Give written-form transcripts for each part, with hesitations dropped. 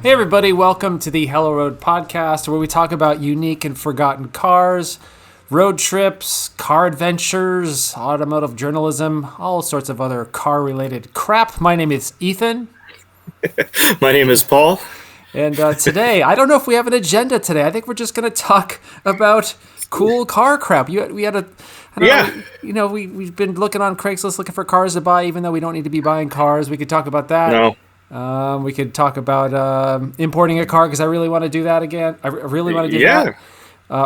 Hey everybody, welcome to the Hello Road podcast, where we talk about unique and forgotten cars, road trips, car adventures, automotive journalism, all sorts of other car-related crap. My name is Ethan. My name is Paul. And today, I don't know if we have an agenda today. I think we're just going to talk about cool car crap. We had a... we've been looking on Craigslist looking for cars to buy, even though we don't need to be buying cars. We could talk about that. No. We could talk about importing a car because I really want to do that again. I really want to do that.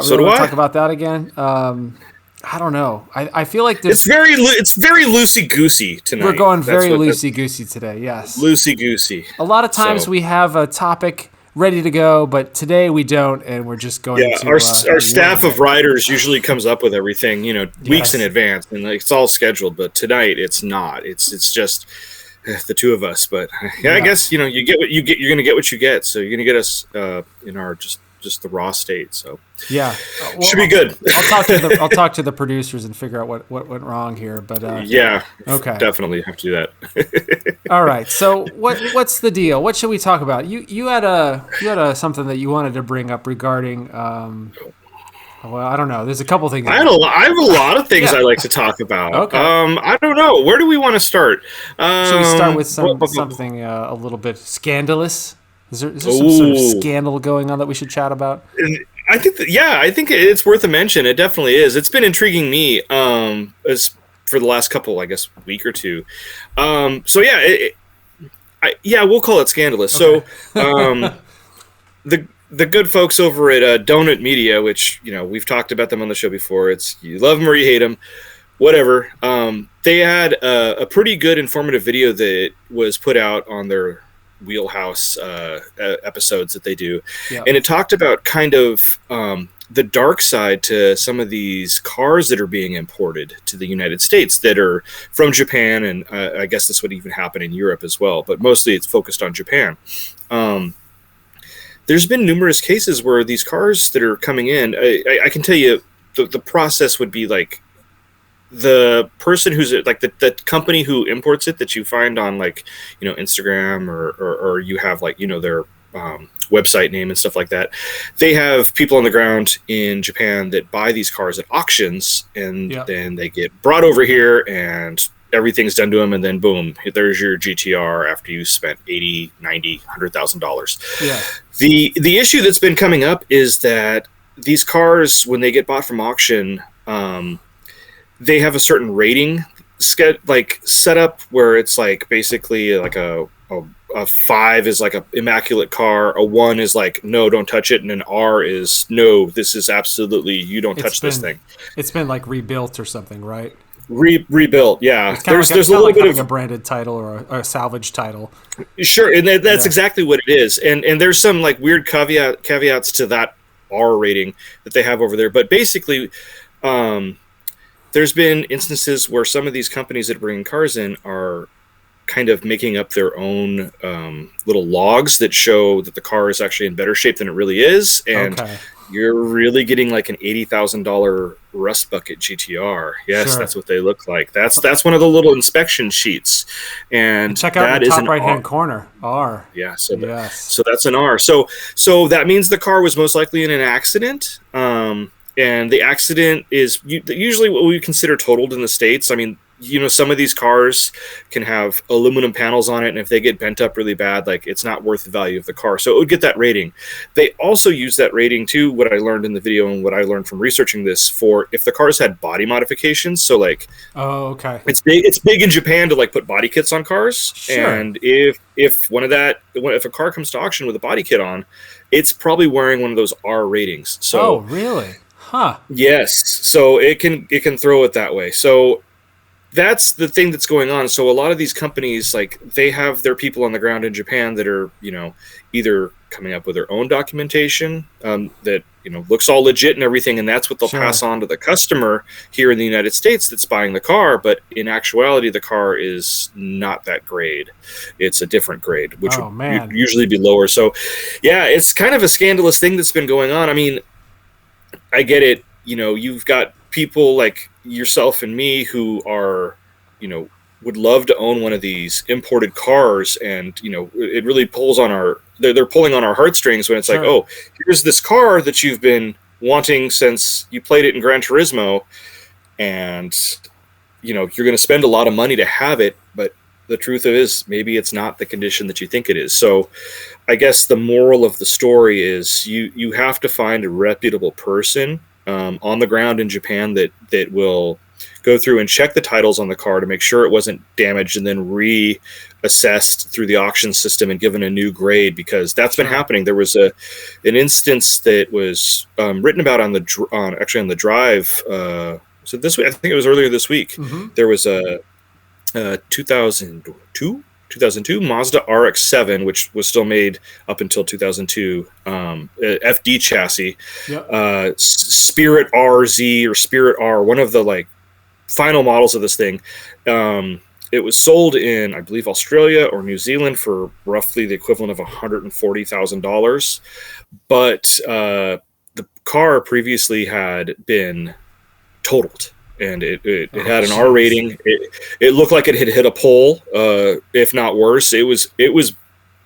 So do I. Talk about that again. I don't know. I feel like it's very loosey goosey tonight. We're going very loosey goosey today. Yes, loosey goosey. A lot of times we have a topic ready to go, but today we don't, and we're just going. Yeah, our staff of writers usually comes up with everything, weeks in advance, and it's all scheduled. But tonight it's not. It's just the two of us. But I guess you get what you get. You're going to get what you get. So you're going to get us in our just the raw state. So yeah, should be good. I'll talk to the producers and figure out what went wrong here. But okay, definitely have to do that. All right. So what's the deal? What should we talk about? You had a something that you wanted to bring up regarding. Well, I don't know. There's a couple things. I have a lot of things I like to talk about. Okay. I don't know. Where do we want to start? Should we start with something a little bit scandalous? Is there some sort of scandal going on that we should chat about? I think it's worth a mention. It definitely is. It's been intriguing me as for the last couple, I guess, week or two. We'll call it scandalous. Okay. So the good folks over at Donut Media, which we've talked about them on the show before. It's you love them or you hate them, whatever. They had a pretty good informative video that was put out on their Wheelhouse episodes that they do, and it talked about kind of the dark side to some of these cars that are being imported to the United States that are from Japan, and I guess this would even happen in Europe as well, but mostly it's focused on Japan. There's been numerous cases where these cars that are coming in, I can tell you the process would be like the person who's like the company who imports it that you find on Instagram or you have their website name and stuff like that. They have people on the ground in Japan that buy these cars at auctions, and then they get brought over here and everything's done to them, and then boom, there's your GTR after you spent $80,000, $90,000, $100,000. Yeah. The issue that's been coming up is that these cars, when they get bought from auction, they have a certain rating set up where it's basically a 5 is like a immaculate car, a 1 is like no, don't touch it, and an R is no, this is absolutely you don't touch this thing. It's been rebuilt or something, right? Rebuilt, yeah. There's a little bit of a branded title or a salvage title. Sure, and that's exactly what it is. And there's some weird caveats to that R rating that they have over there. But basically, there's been instances where some of these companies that bring cars in are kind of making up their own little logs that show that the car is actually in better shape than it really is, and you're really getting an $80,000 rust bucket GTR. Yes, sure. That's what they look like. That's one of the little inspection sheets, and check out the top right hand corner R. Yeah, so that's an R. So that means the car was most likely in an accident. And the accident is usually what we consider totaled in the States. I mean, some of these cars can have aluminum panels on it, and if they get bent up really bad, it's not worth the value of the car. So it would get that rating. They also use that rating too, what I learned in the video and what I learned from researching this, for if the cars had body modifications. So it's big in Japan to put body kits on cars. Sure. And if a car comes to auction with a body kit on, it's probably wearing one of those R ratings. So really? Huh. Yes. So it can throw it that way. So that's the thing that's going on. So a lot of these companies, they have their people on the ground in Japan that are, either coming up with their own documentation that, looks all legit and everything. And that's what they'll pass on to the customer here in the United States that's buying the car. But in actuality, the car is not that grade. It's a different grade, which would usually be lower. So yeah, it's kind of a scandalous thing that's been going on. I mean, I get it. You've got people like yourself and me who are, would love to own one of these imported cars, and it really pulls on they're pulling on our heartstrings when it's like, oh, here's this car that you've been wanting since you played it in Gran Turismo, and you're going to spend a lot of money to have it, but the truth is maybe it's not the condition that you think it is. So I guess the moral of the story is you have to find a reputable person on the ground in Japan that will go through and check the titles on the car to make sure it wasn't damaged, and then reassessed through the auction system and given a new grade, because that's been happening. There was an instance that was written about on the drive. So this week, I think it was earlier this week. There was a 2002 Mazda RX-7, which was still made up until 2002, FD chassis, Spirit RZ or Spirit R, one of the final models of this thing. It was sold in, I believe, Australia or New Zealand for roughly the equivalent of $140,000. But the car previously had been totaled, and it had an R rating. It looked like it had hit a pole, if not worse. It was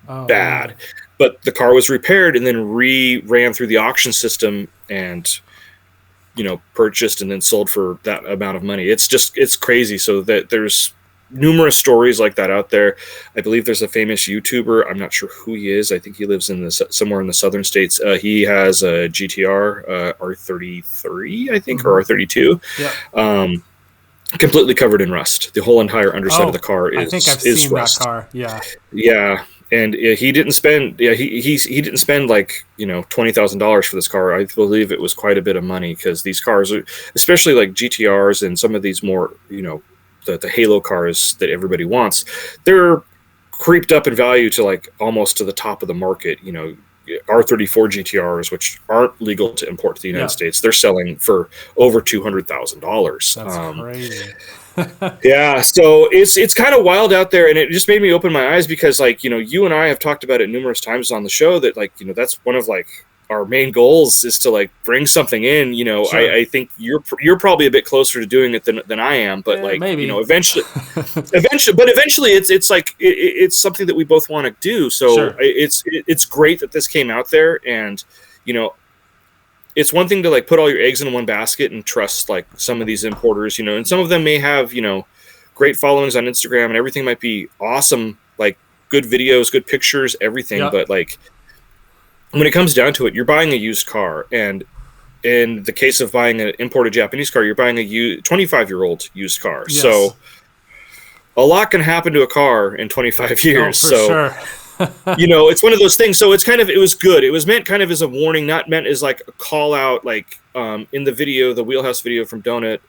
bad. Man. But the car was repaired and then ran through the auction system and purchased and then sold for that amount of money. It's crazy. So that there's numerous stories like that out there. I believe there's a famous YouTuber. I'm not sure who he is. I think he lives somewhere in the southern states. He has a GTR R33, I think, or R32. Completely covered in rust. The whole entire underside of the car is I think I've seen rust. That car. Yeah. And he didn't spend. He didn't spend $20,000 for this car. I believe it was quite a bit of money, because these cars are, especially like GTRs and some of these more the Halo cars that everybody wants, they're creeped up in value to almost to the top of the market. R34 GTRs, which aren't legal to import to the United States, they're selling for over $200,000. That's crazy. Yeah, so it's kind of wild out there, and it just made me open my eyes, because you and I have talked about it numerous times on the show that that's one of our main goals is to Sure. bring something in. I think you're probably a bit closer to doing it than I am, but maybe. Eventually it's something that we both want to do. So it's great that this came out there, and it's one thing to put all your eggs in one basket and trust some of these importers, and some of them may have great followings on Instagram, and everything might be awesome, good videos, good pictures, everything, but when it comes down to it, you're buying a used car, and in the case of buying an imported Japanese car, you're buying a 25-year-old used car. Yes. So a lot can happen to a car in 25 years. Sure. It's one of those things. So it was good. It was meant kind of as a warning, not meant as a call out. In the video, the Wheelhouse video from Donut,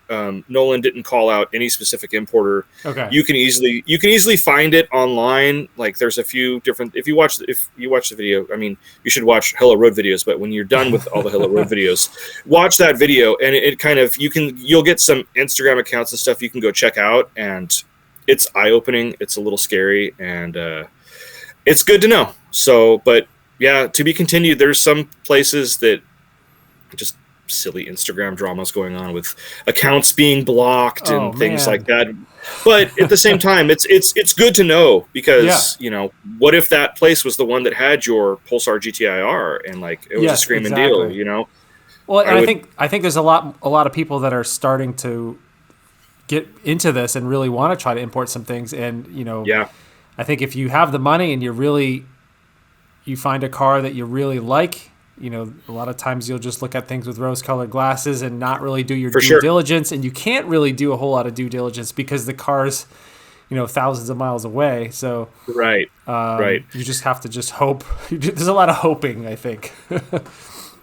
Nolan didn't call out any specific importer. Okay. You can easily find it online. There's a few different. If you watch the video, I mean, you should watch Hello Road videos. But when you're done with all the Hello Road videos, watch that video, and it kind of you'll get some Instagram accounts and stuff you can go check out, and it's eye opening. It's a little scary, and it's good to know. So, but yeah, to be continued. There's some places that just silly Instagram dramas going on with accounts being blocked and things like that. But at the same time, it's good to know, because what if that place was the one that had your Pulsar GTI-R and it was a screaming deal, Well, and I think there's a lot of people that are starting to get into this and really want to try to import some things, and I think if you have the money and you find a car that you really like, a lot of times you'll just look at things with rose-colored glasses and not really do your due diligence, and you can't really do a whole lot of due diligence because the car's, thousands of miles away. So right. You just have to hope. There's a lot of hoping, I think.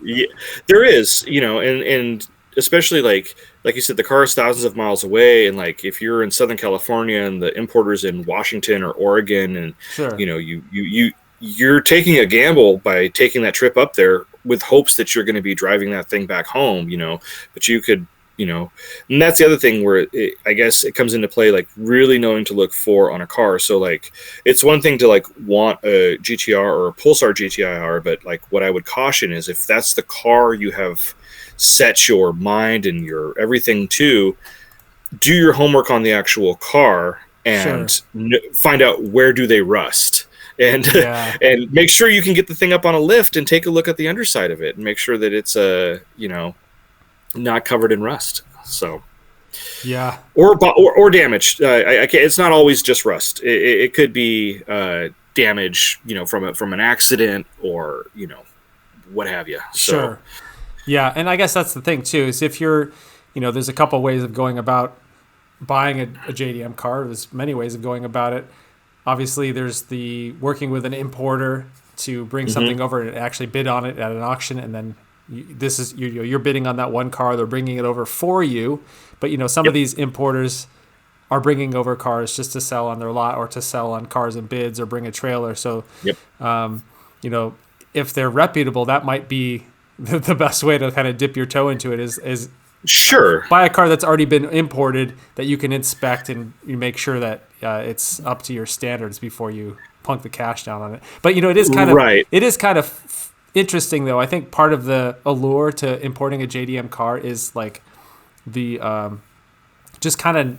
Yeah, there is, and especially like you said, the car is thousands of miles away, and if you're in Southern California and the importer's in Washington or Oregon, and you're taking a gamble by taking that trip up there with hopes that you're going to be driving that thing back home, but you could, and that's the other thing where I guess it comes into play, really knowing to look for on a car. So it's one thing to want a GTR or a Pulsar GTI-R, but what I would caution is if that's the car you have set your mind and your everything to, do your homework on the actual car and Sure. find out where do they rust. And Yeah. and make sure you can get the thing up on a lift and take a look at the underside of it and make sure that it's not covered in rust. So Yeah. or damaged. It's not always just rust. It could be damage, from an accident or what have you. So, Sure. Yeah, and I guess that's the thing too. Is if you're, there's a couple ways of going about buying a JDM car. There's many ways of going about it. Obviously, there's the working with an importer to bring something over and actually bid on it at an auction, and then you're bidding on that one car. They're bringing it over for you, but some of these importers are bringing over cars just to sell on their lot or to sell on cars and bids or bring a trailer. So, if they're reputable, that might be the best way to kind of dip your toe into it. Is sure, buy a car that's already been imported that you can inspect and you make sure that it's up to your standards before you plunk the cash down on it. But it is kind of It is kind of interesting though. I think part of the allure to importing a JDM car is like the just kind of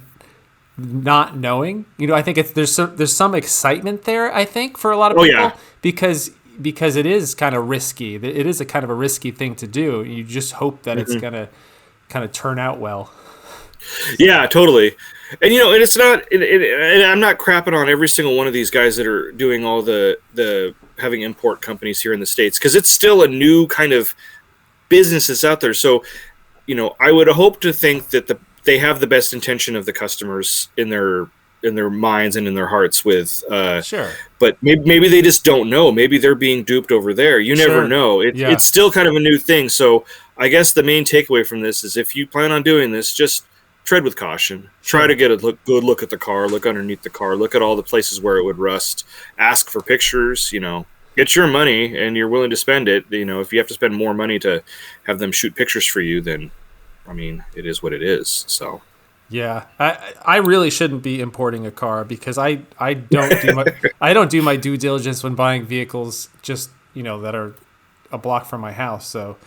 not knowing. I think there's some excitement there. I think for a lot of people because it is kind of risky. It is a kind of a risky thing to do. You just hope that it's gonna kind of turn out well. Yeah, totally. And and it's not. And I'm not crapping on every single one of these guys that are doing all the having import companies here in the States, because it's still a new kind of business that's out there. So, I would hope to think that they have the best intention of the customers in their minds and in their hearts with Sure. But maybe they just don't know. Maybe they're being duped over there. You never know. It's still kind of a new thing. So I guess the main takeaway from this is if you plan on doing this, just tread with caution. Try to get a good look at the car, look underneath the car, look at all the places where it would rust, ask for pictures, get your money and you're willing to spend it. If you have to spend more money to have them shoot pictures for you, then it is what it is. So yeah, I really shouldn't be importing a car because I don't do my due diligence when buying vehicles just that are a block from my house. So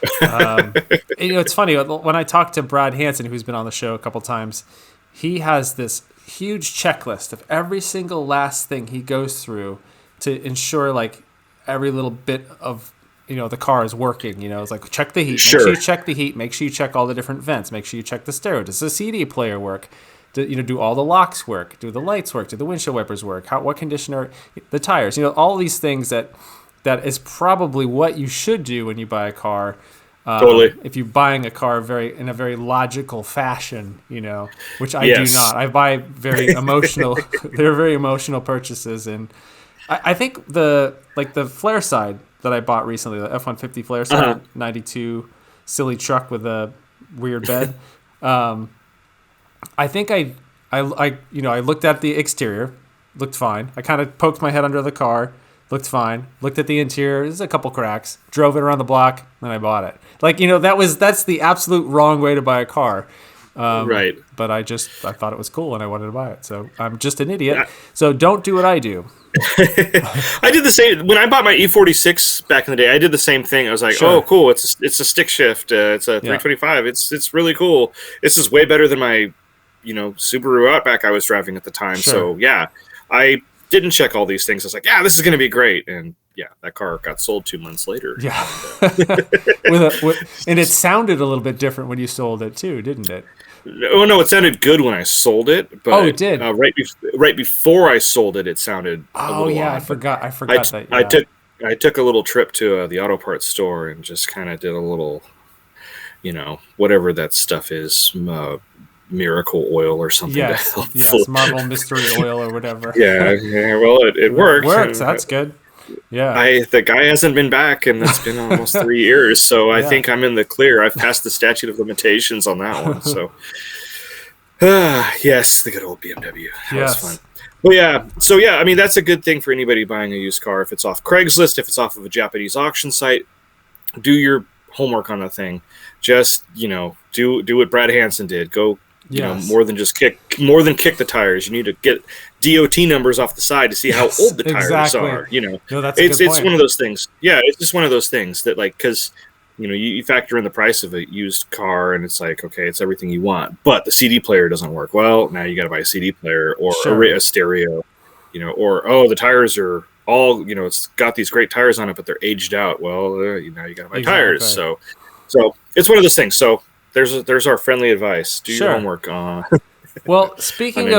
it's funny when I talk to Brad Hansen, who's been on the show a couple times. He has this huge checklist of every single last thing he goes through to ensure like every little bit of the car is working. It's like check the heat. Sure. Make sure you check the heat. Make sure you check all the different vents. Make sure you check the stereo. Does the CD player work? Do all the locks work? Do the lights work? Do the windshield wipers work? What condition are the tires? All these things that is probably what you should do when you buy a car. Totally. If you're buying a car in a very logical fashion, which I do not. I buy very emotional. They're very emotional purchases, and I think the flare side that I bought recently, the F-150 flare side, 92 silly truck with a weird bed. I think I looked at the exterior, looked fine. I kind of poked my head under the car, looked fine. Looked at the interior, there's a couple cracks. Drove it around the block, then I bought it. That's the absolute wrong way to buy a car. Right. But I thought it was cool and I wanted to buy it. So I'm just an idiot. So don't do what I do. I did the same when I bought my E46 back in the day. I did the same thing. I was like, "Oh, cool! It's a stick shift. It's a 325. It's really cool. This is way better than my, Subaru Outback I was driving at the time." Sure. So yeah, I didn't check all these things. I was like, "Yeah, this is going to be great." And yeah, that car got sold 2 months later. Yeah, and it sounded a little bit different when you sold it too, didn't it? Oh no, it sounded good when I sold it. But it did. Right before I sold it, it sounded. a little odd. I forgot that. Yeah. I took a little trip to the auto parts store and just kind of did a little, whatever that stuff is, miracle oil or something. Yes, Marvel Mystery Oil or whatever. Yeah. Well, it worked. It works. That's good. Yeah. The guy hasn't been back, and it's been almost 3 years, so I think I'm in the clear. I've passed the statute of limitations on that one. So, yes, the good old BMW. That was fun. Well, yeah. So, yeah, I mean, that's a good thing for anybody buying a used car. If it's off Craigslist, if it's off of a Japanese auction site, do your homework on the thing. Just, do what Brad Hansen did. Go, more than kick the tires. You need to get DOT numbers off the side to see how old the tires are. No, that's it's one of those things. Yeah, it's just one of those things that, like, because you factor in the price of a used car, and it's like, okay, it's everything you want, but the CD player doesn't work. Well, now you got to buy a CD player or a stereo, or the tires are all, it's got these great tires on it, but they're aged out. Well, now you got to buy tires. So it's one of those things. So there's our friendly advice. Do your homework on. Well, speaking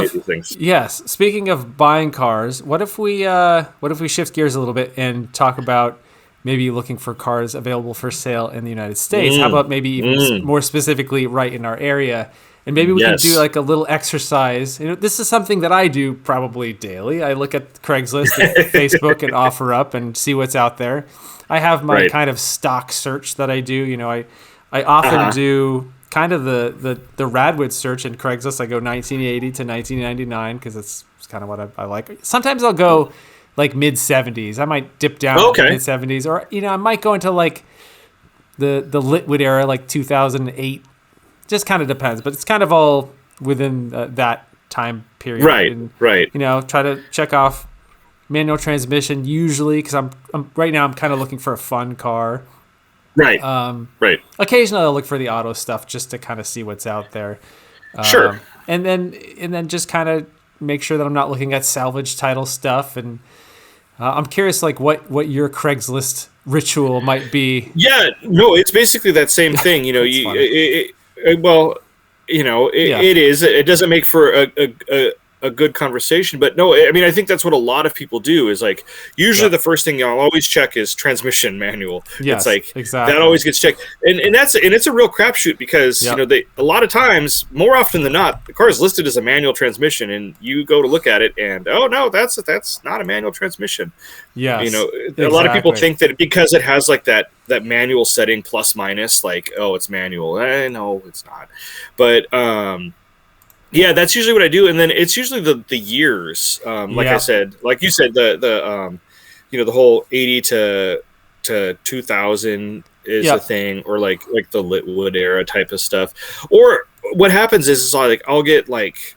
of buying cars, what if we shift gears a little bit and talk about maybe looking for cars available for sale in the United States? How about maybe even more specifically right in our area? And maybe we can do like a little exercise. This is something that I do probably daily. I look at Craigslist and Facebook and OfferUp and see what's out there. I have my kind of stock search that I do. I often do kind of the Radwood search in Craigslist. I go 1980 to 1999 because it's kind of what I like. Sometimes I'll go like mid 70s. I might dip down to mid 70s, or I might go into like the Litwood era, like 2008. Just kind of depends, but it's kind of all within that time period. Right. And, right. Try to check off manual transmission usually because I'm right now I'm kind of looking for a fun car. Right. Right. Occasionally I'll look for the auto stuff just to kind of see what's out there. Sure. And then just kind of make sure that I'm not looking at salvage title stuff. And I'm curious, like what your Craigslist ritual might be. Yeah. No, it's basically that same thing. It is. It doesn't make for a good conversation, but no, I mean, I think that's what a lot of people do is like, usually the first thing I'll always check is transmission manual. Yes, it's like, exactly. That always gets checked. And it's a real crapshoot because, a lot of times, more often than not, the car is listed as a manual transmission and you go to look at it and, oh no, that's not a manual transmission. Yeah. A lot of people think that because it has like that manual setting plus minus, like, oh, it's manual. No, it's not. But, yeah, that's usually what I do, and then it's usually the years. I said, like you said, the whole 80 to 2000 is a thing, or like the Litwood era type of stuff. Or what happens is like I'll get like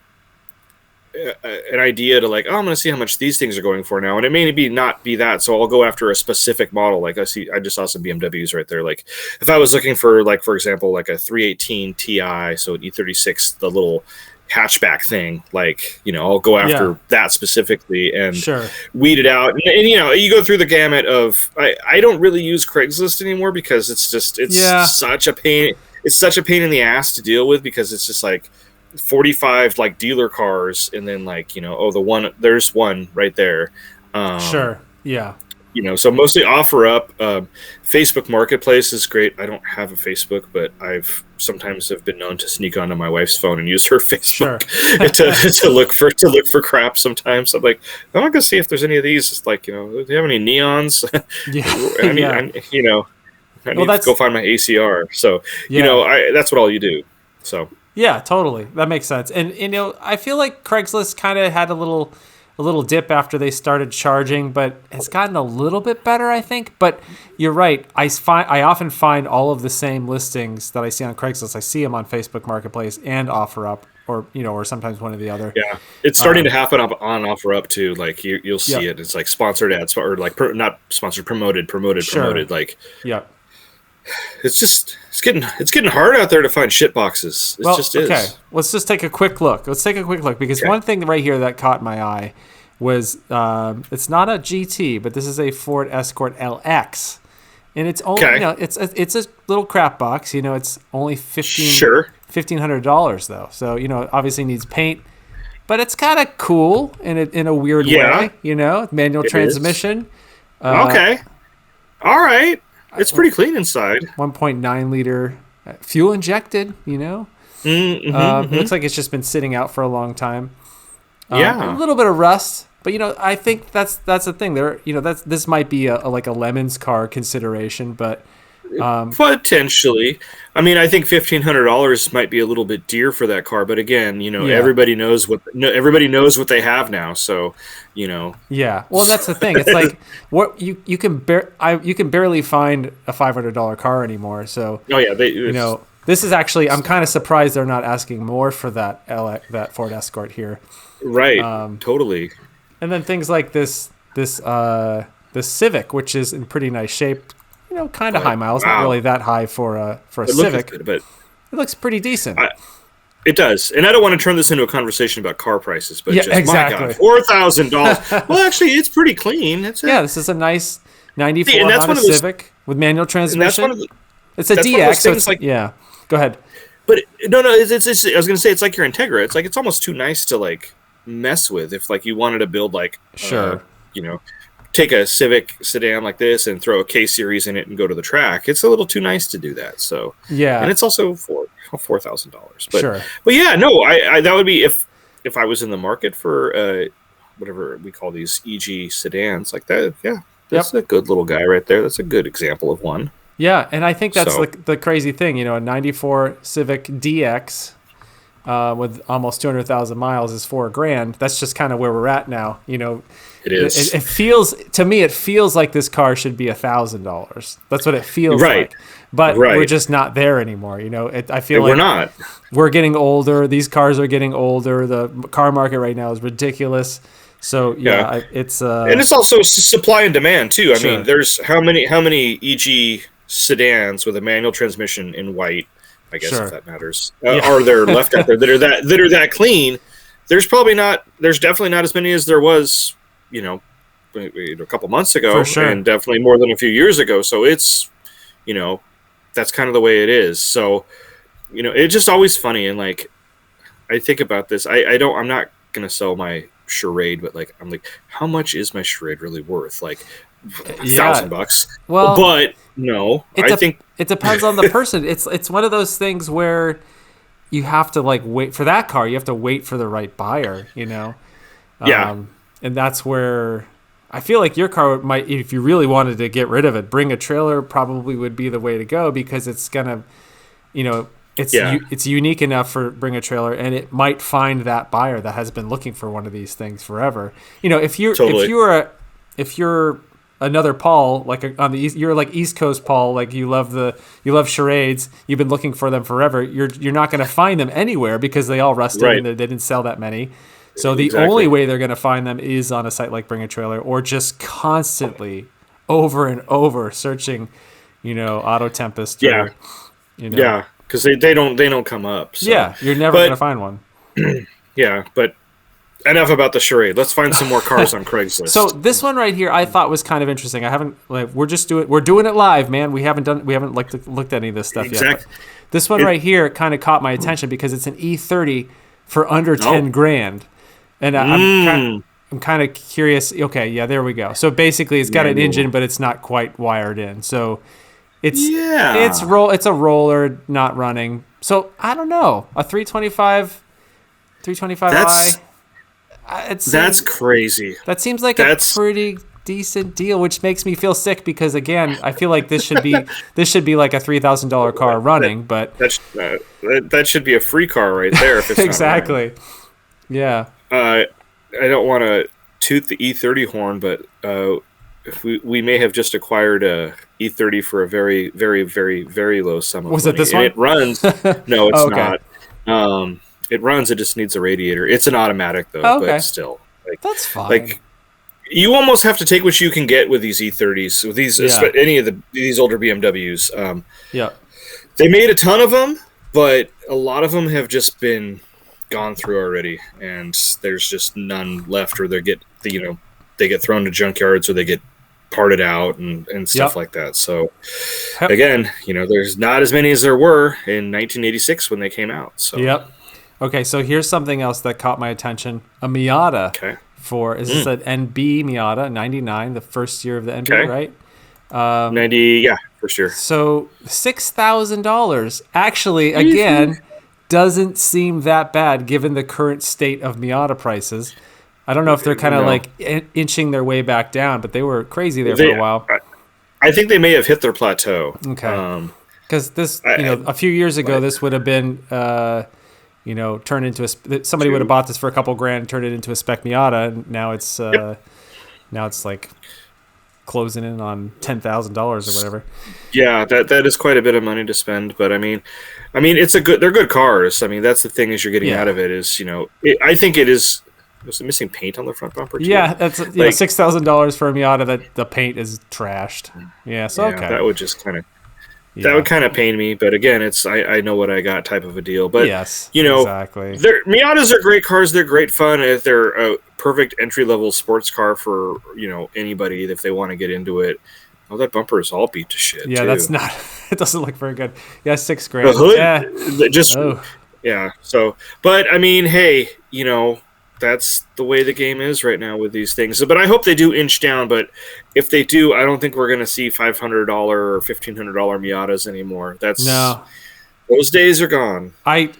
an idea to like, oh, I'm going to see how much these things are going for now, and it may not be that, so I'll go after a specific model. Like I just saw some BMWs right there. Like if I was looking for, like, for example, like a 318 Ti, so an E36, the little hatchback thing, like, I'll go after that specifically and weed it out. And you go through the gamut of, I don't really use Craigslist anymore because it's such a pain. It's such a pain in the ass to deal with because it's just like 45 like dealer cars and then like, there's one right there. So mostly OfferUp. Facebook Marketplace is great. I don't have a Facebook, but I've sometimes have been known to sneak onto my wife's phone and use her Facebook to look for crap. Sometimes I'm like, I'm not gonna see if there's any of these. It's like, do they have any neons? I need to go find my ACR. So that's what all you do. So yeah, totally, that makes sense. And I feel like Craigslist kind of had a little dip after they started charging, but it's gotten a little bit better, I think. But you're right. I often find all of the same listings that I see on Craigslist. I see them on Facebook Marketplace and OfferUp, or sometimes one or the other. Yeah, it's starting to happen on OfferUp too. Like you'll see it. It's like sponsored ads or like not sponsored, promoted. Like it's getting hard out there to find shit boxes. It just is. Okay, let's just take a quick look. Because one thing right here that caught my eye was it's not a GT, but this is a Ford Escort LX, and it's only it's a little crap box. It's only $1,500 though. So obviously needs paint, but it's kind of cool in a weird way. Manual transmission. Okay, all right. It's pretty clean inside. 1.9 liter fuel injected. It looks like it's just been sitting out for a long time. A little bit of rust. But I think that's the thing. This might be a Lemons car consideration, but potentially. I mean, I think $1,500 might be a little bit dear for that car. But again, everybody knows what they have now. So, Yeah. Well, that's the thing. It's like what you can barely find a $500 car anymore. So this is actually, I'm kind of surprised they're not asking more for that Ford Escort here. Right. Totally. And then things like this Civic, which is in pretty nice shape. kind of high miles, not really that high for a Civic. Good, but it looks pretty decent. It does, and I don't want to turn this into a conversation about car prices, but exactly. my God, $4,000. Well, actually, it's pretty clean. This is a nice '94 Honda Civic with manual transmission. It's a DX, so it's Go ahead. But no, it's I was going to say it's like your Integra. It's like it's almost too nice to like mess with if like you wanted to build like take a Civic sedan like this and throw a K series in it and go to the track. It's a little too nice to do that. So and it's also $4,000. But yeah, no, I that would be if I was in the market for whatever we call these EG sedans like that. Yeah, that's a good little guy right there. That's a good example of one. Yeah, and I think that's the crazy thing. A '94 Civic DX with almost 200,000 miles is $4,000. That's just kind of where we're at now. It is. It feels to me. It feels like this car should be $1,000. That's what it feels like. But we're just not there anymore. I feel like we're not. We're getting older. These cars are getting older. The car market right now is ridiculous. So it's and it's also supply and demand too. I mean, there's how many EG sedans with a manual transmission in white, I guess if that matters, are there left out there that are that clean? There's definitely not as many as there was, a couple months ago, and definitely more than a few years ago. So it's, that's kind of the way it is. So, it's just always funny. And like, I think about this, I'm not going to sell my Charade, but like, I'm like, how much is my Charade really worth? Like, $1,000. Well, but no, I think it depends on the person. It's one of those things where you have to like wait for that car. You have to wait for the right buyer, and that's where I feel like your car might, if you really wanted to get rid of it, bring a trailer probably would be the way to go, because it's gonna, it's unique enough for bring a trailer, and it might find that buyer that has been looking for one of these things forever. If you're another Paul, like on the East, you're like East Coast Paul, like you love charades, you've been looking for them forever. You're not going to find them anywhere because they all rusted and they didn't sell that many. So the only way they're going to find them is on a site like Bring a Trailer, or just constantly over and over searching, Auto Tempest. because they don't come up. So. Yeah, you're never going to find one. Yeah, but enough about the charade. Let's find some more cars on Craigslist. So this one right here, I thought was kind of interesting. I haven't we're doing it live, man. We haven't looked at any of this stuff yet. This one right here kind of caught my attention because it's an E30 for under 10 grand, and I'm kind of curious. Okay, yeah, there we go. So basically, it's got an engine, but it's not quite wired in. So it's a roller not running. So I don't know, a 325i. That's crazy. That seems like a pretty decent deal, which makes me feel sick because, again, I feel like this should be like a $3,000 car running, but that should be a free car right there if it's exactly. Not running. Yeah. I don't want to toot the E30 horn, but if we may have just acquired a E30 for a very, very, very, very low sum of money. Was it this one? And it runs. No, it's not. It runs. It just needs a radiator. It's an automatic though, but still, that's fine. Like, you almost have to take what you can get with these E30s, with these any of these older BMWs. They made a ton of them, but a lot of them have just been gone through already, and there's just none left, or they get thrown to junkyards, or they get parted out and stuff like that. So again, there's not as many as there were in 1986 when they came out. So Okay, so here's something else that caught my attention. A Miata. Okay. Is this an NB Miata, 99, the first year of the NB, right? 90, first year. So $6,000 actually, again, doesn't seem that bad given the current state of Miata prices. I don't know if they're kind of like inching their way back down, but they were crazy there for a while. I think they may have hit their plateau. Okay. Because this, a few years ago, this would have been... turned into somebody would have bought this for a couple grand, turned it into a spec Miata, and now it's like closing in on $10,000 or whatever. Yeah, that is quite a bit of money to spend, but I mean, they're good cars. I mean, that's the thing is you're getting out of it is, I think it is Was it missing paint on the front bumper too? Yeah, that's $6,000 for a Miata that the paint is trashed. Yeah, so okay. That would just kind of that would kind of pain me. But again, it's I know what I got type of a deal. But yes, exactly. Miatas are great cars. They're great fun. They're a perfect entry level sports car for anybody if they want to get into it. Oh, that bumper is all beat to shit. Yeah, too. That's not. It doesn't look very good. Yeah, $6,000. The hood, yeah. So, but I mean, hey, that's the way the game is right now with these things. But I hope they do inch down. But if they do, I don't think we're going to see $500 or $1,500 Miatas anymore. Those days are gone. I'm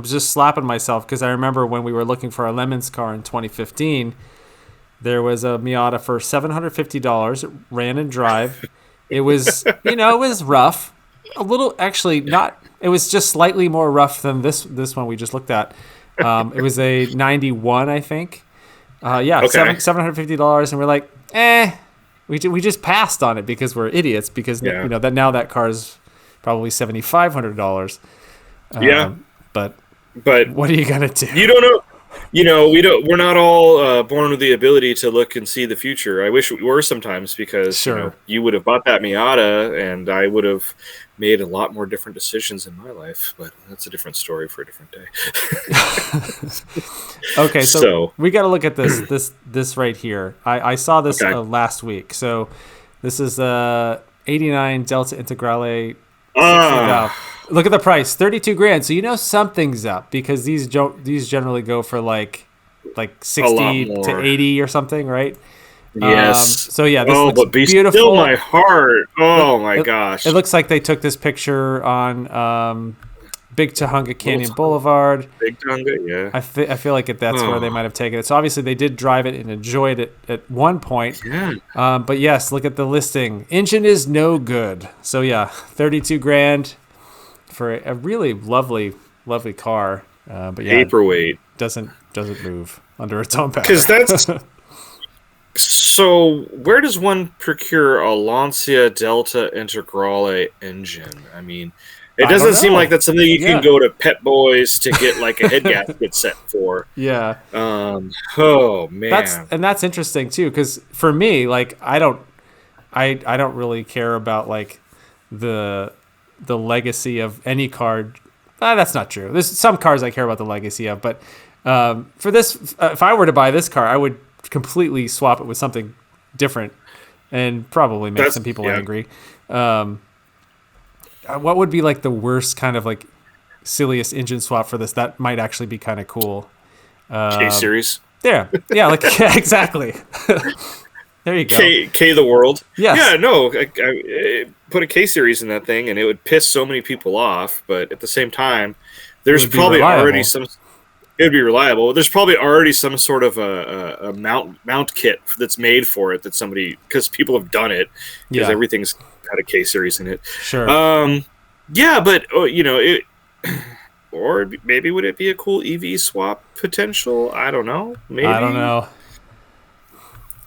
just slapping myself because I remember when we were looking for a Lemons car in 2015. There was a Miata for $750. It ran and drive. It was, it was rough. A little, actually, not. It was just slightly more rough than this one we just looked at. It was a 91, I think. Okay. $750, and we're like, we just passed on it because we're idiots. Because that car is probably $7,500. But what are you gonna do? You don't know. We're not all born with the ability to look and see the future. I wish we were sometimes because you would have bought that Miata and I would have made a lot more different decisions in my life. But that's a different story for a different day. Okay, so we got to look at this right here. I saw this last week. So this is a 89 Delta Integrale. Look at the price, $32,000. So something's up because these generally go for like 60 to 80 or something, right? Yes. So yeah, this looks but be beautiful. Still my heart. Oh my gosh. It looks like they took this picture on Big Tahunga Canyon Boulevard. Big Tahunga, yeah. I feel like that's where they might have taken it. So obviously they did drive it and enjoyed it at one point. Yeah. But yes, look at the listing. Engine is no good. So yeah, $32,000 for a really lovely car. But yeah, paperweight doesn't move under its own power. Because that's. So where does one procure a Lancia Delta Integrale engine? I mean, it doesn't seem like that's something you can go to Pet Boys to get like a head gasket set for. Yeah. Oh man. That's interesting too, because for me, like I don't really care about like the legacy of any car. That's not true. There's some cars I care about the legacy of, but for this, if I were to buy this car, I would completely swap it with something different and probably make some people angry. What would be like the worst kind of like silliest engine swap for this? That might actually be kind of cool. K-Series. Yeah, exactly. There you go. K the world. Yes. Yeah, no. I put a K-Series in that thing and it would piss so many people off, but at the same time, there's probably already some... It would be reliable. There's probably already some sort of a mount kit that's made for it that somebody, because people have done it, because everything's got a K-Series in it. Sure. Yeah, but it, or maybe would it be a cool EV swap potential? I don't know. Maybe. I don't know.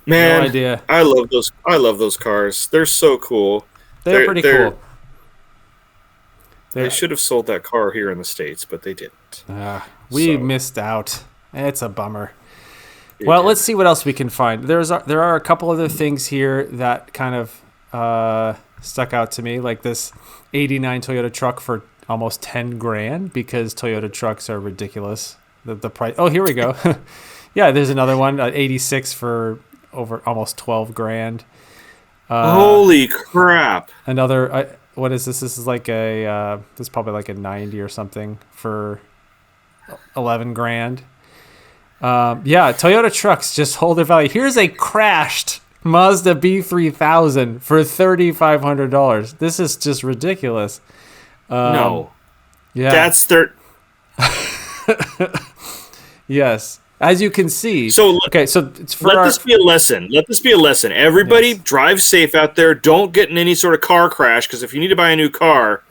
Man, no idea. I love those cars. They're so cool. They're pretty cool. They should have sold that car here in the States, but they didn't. We missed out. It's a bummer. Well, let's see what else we can find. There are a couple other things here that kind of stuck out to me, like this 89 Toyota truck for almost $10,000 because Toyota trucks are ridiculous. The price. Oh, here we go. Yeah, there's another one, 86 for over almost $12,000. Holy crap! Another. What is this? This is like this is probably like a 90 or something for $11,000. Yeah, Toyota trucks just hold their value. Here's a crashed Mazda B3000 for $3,500. This is just ridiculous. No. Yeah. That's Yes. As you can see. So it's let this be a lesson. Let this be a lesson. Everybody drive safe out there. Don't get in any sort of car crash, because if you need to buy a new car.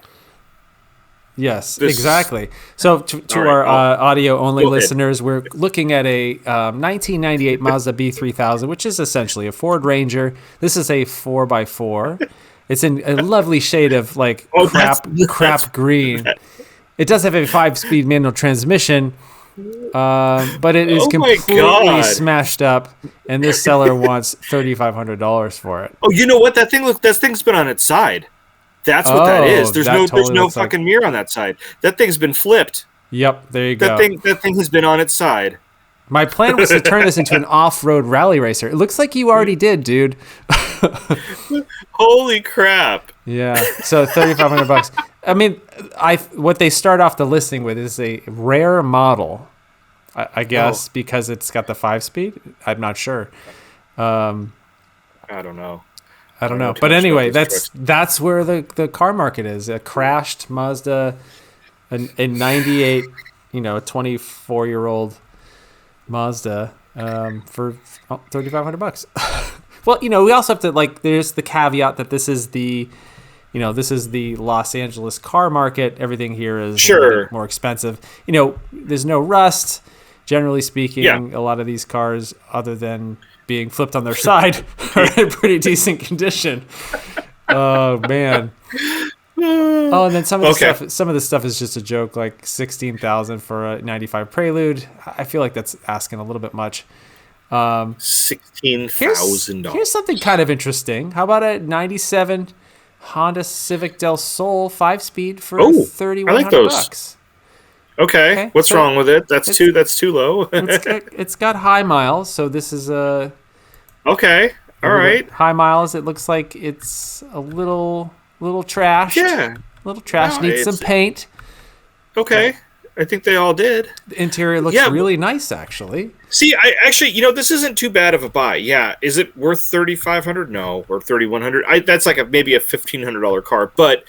Yes, exactly. So to our audio-only listeners, we're looking at a 1998 Mazda B3000, which is essentially a Ford Ranger. This is a 4x4. It's in a lovely shade of like crap green. It does have a 5-speed manual transmission. But it is Oh my completely God. smashed up, and this seller wants $3,500 for it. Oh, you know what? That thing's been on its side. That's what that is. There's that no totally looks like- fucking mirror on that side. That thing's been flipped. Yep, there you go. That thing has been on its side. My plan was to turn this into an off-road rally racer. It looks like you already did, dude. Holy crap. Yeah. So $3,500. I mean, what they start off the listing with is a rare model, I guess, because it's got the 5-speed. I'm not sure. I don't know. I don't know. But anyway, that's where the car market is. A crashed Mazda, a 98, a 24-year-old Mazda for $3,500. Well, we also have to there's the caveat that this is the Los Angeles car market. Everything here is sure more expensive. There's no rust. Generally speaking, a lot of these cars, other than being flipped on their side, are in pretty decent condition. Oh man. Oh, and then some of the stuff is just a joke, like $16,000 for a '95 Prelude. I feel like that's asking a little bit much. $16,000. Here's something kind of interesting. How about a '97 Honda Civic Del Sol 5-speed for $3,100? I like those. Okay. What's wrong with it? That's too low. It's got high miles, so this is a okay. All right. High miles. It looks like it's a little trashed. Yeah. A little trash. Needs some paint. Okay. I think they all did. The interior looks really nice, actually. See, I actually, this isn't too bad of a buy. Yeah. Is it worth $3,500? No. Or $3,100? That's like maybe a $1,500 car. But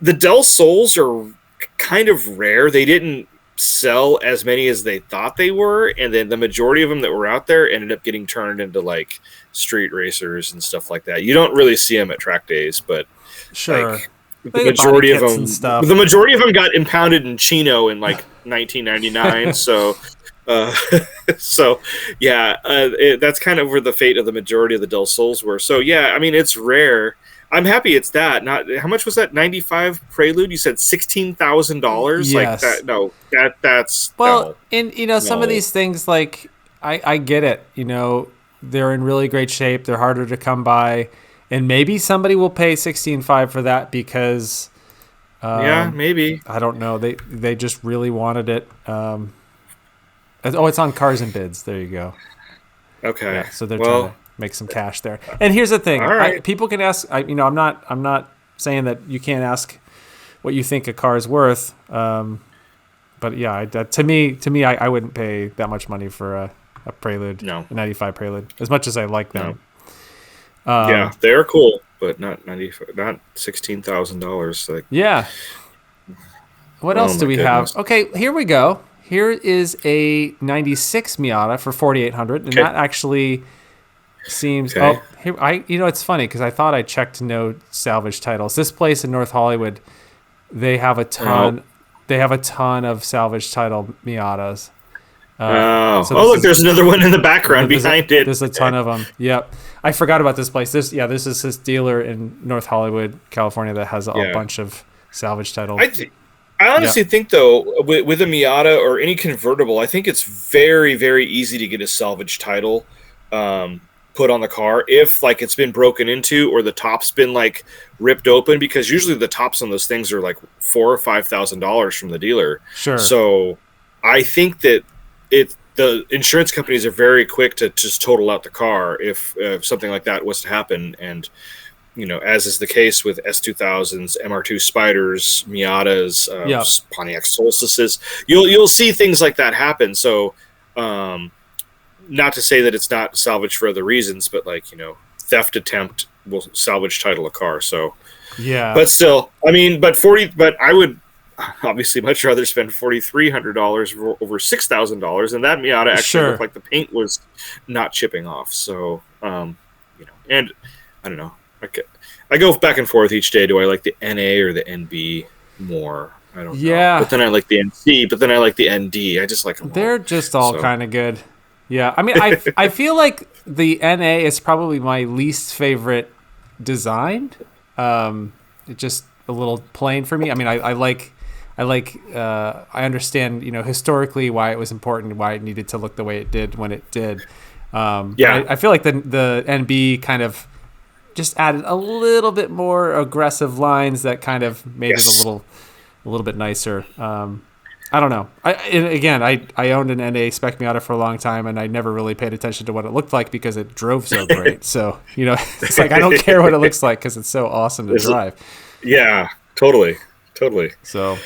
the Del Sols are kind of rare. They didn't sell as many as they thought they were, and then the majority of them that were out there ended up getting turned into like street racers and stuff like that. You don't really see them at track days, but sure. The majority of them got impounded in Chino in like 1999. So that's kind of where the fate of the majority of the Del Sols were. So yeah, I mean, it's rare. I'm happy it's that. Not how much was that 95 Prelude? You said $16,000. Yes. Like that. No, that's some of these things, like I get it. They're in really great shape. They're harder to come by, and maybe somebody will pay $16,500 for that because. Maybe. I don't know. They just really wanted it. It's on Cars and Bids. There you go. Okay. Yeah, so they're trying to make some cash there. And here's the thing: people can ask. I'm not saying that you can't ask what you think a car is worth. But yeah, to me, I wouldn't pay that much money for a Prelude, a '95 Prelude, as much as I like them. No. They're cool, but not $16,000. Like What else do we have? Okay, here we go. Here is a '96 Miata for $4,800, and that actually seems. Okay. It's funny because I thought I checked no salvage titles. This place in North Hollywood, they have a ton. They have a ton of salvage title Miatas. Look, there's another one in the background behind it. There's a ton of them. Yep, I forgot about this place. This is this dealer in North Hollywood, California, that has a bunch of salvage title. I honestly think, though, with a Miata or any convertible, I think it's very, very easy to get a salvage title put on the car if, like, it's been broken into or the top's been, like, ripped open, because usually the tops on those things are, like, $4,000 or $5,000 from the dealer. Sure. So I think that the insurance companies are very quick to just total out the car if something like that was to happen. And as is the case with S2000s, MR2 Spiders, Miatas, Pontiac Solstices, you'll see things like that happen. So, not to say that it's not salvage for other reasons, but theft attempt will salvage title a car. So, but still, I mean, but I would obviously much rather spend $4,300 over $6,000, and that Miata actually looked like the paint was not chipping off. So, and I don't know. I go back and forth each day. Do I like the NA or the NB more? I don't know. But then I like the NC, but then I like the ND. I just like them all. They're just all kind of good. Yeah. I mean, I feel like the NA is probably my least favorite design. It's just a little plain for me. I mean, I I understand, historically why it was important, why it needed to look the way it did when it did. I feel like the NB kind of just added a little bit more aggressive lines that kind of made it a little bit nicer. I don't know. I owned an NA Spec Miata for a long time, and I never really paid attention to what it looked like because it drove so great. So, it's like I don't care what it looks like because it's so awesome to drive. Yeah, totally. So,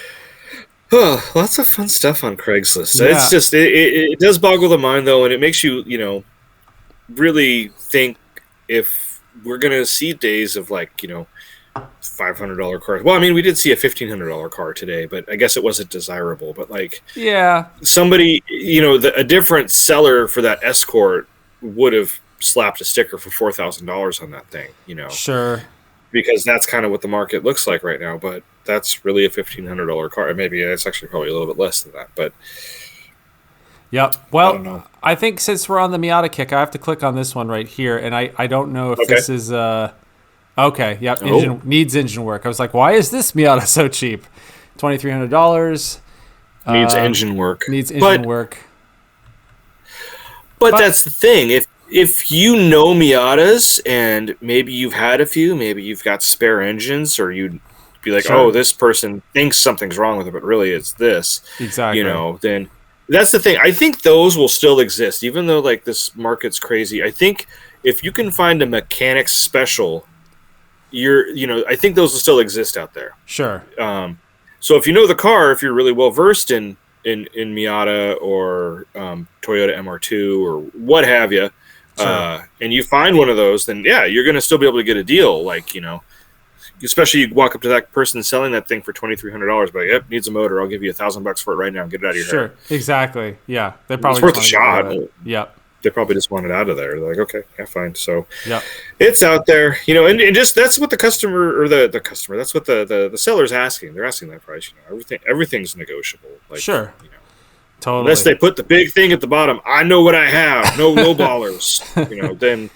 lots of fun stuff on Craigslist. Yeah. It's just it does boggle the mind though, and it makes you really think if we're gonna see days of $500 cars. Well, I mean, we did see a $1,500 car today, but I guess it wasn't desirable. But somebody, a different seller for that Escort would have slapped a sticker for $4,000 on that thing. Sure. Because that's kind of what the market looks like right now. But that's really a $1,500 car. Maybe it's actually probably a little bit less than that. But yep. Well, I think since we're on the Miata kick, I have to click on this one right here, and I don't know if this is okay. Yep. Needs engine work. I was like, why is this Miata so cheap? $2,300. Needs engine work. But that's the thing. If you know Miatas and maybe you've had a few, maybe you've got spare engines, or you'd be like, oh, this person thinks something's wrong with it, but really it's this. Exactly. Then that's the thing. I think those will still exist, even though this market's crazy. I think if you can find a mechanics special, I think those will still exist out there. Sure. So if you know the car, if you're really well versed in Miata or Toyota MR2 or what have you, and you find one of those, then you're going to still be able to get a deal. Especially you walk up to that person selling that thing for $2,300, but yep, needs a motor. I'll give you $1,000 for it right now and get it out of your hair. Sure, exactly. Yeah, they probably it's worth a shot. Yep. They probably just want it out of there. They're like, okay, yeah, fine. So it's out there, and just that's what the customer or the customer. That's what the seller's asking. They're asking that price. Everything's negotiable. Sure. Totally. Unless they put the big thing at the bottom. I know what I have. No lowballers. Then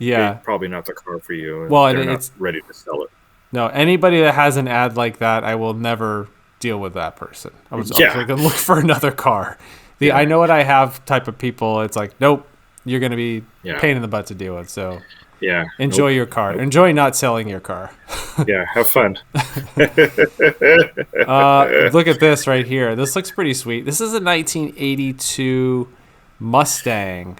it's probably not the car for you. And they're not ready to sell it. No, anybody that has an ad like that, I will never deal with that person. I was going to look for another car. I know what I have type of people, it's like, nope, you're going to be pain in the butt to deal with. So enjoy your car. Nope. Enjoy not selling your car. Have fun. Look at this right here. This looks pretty sweet. This is a 1982 Mustang.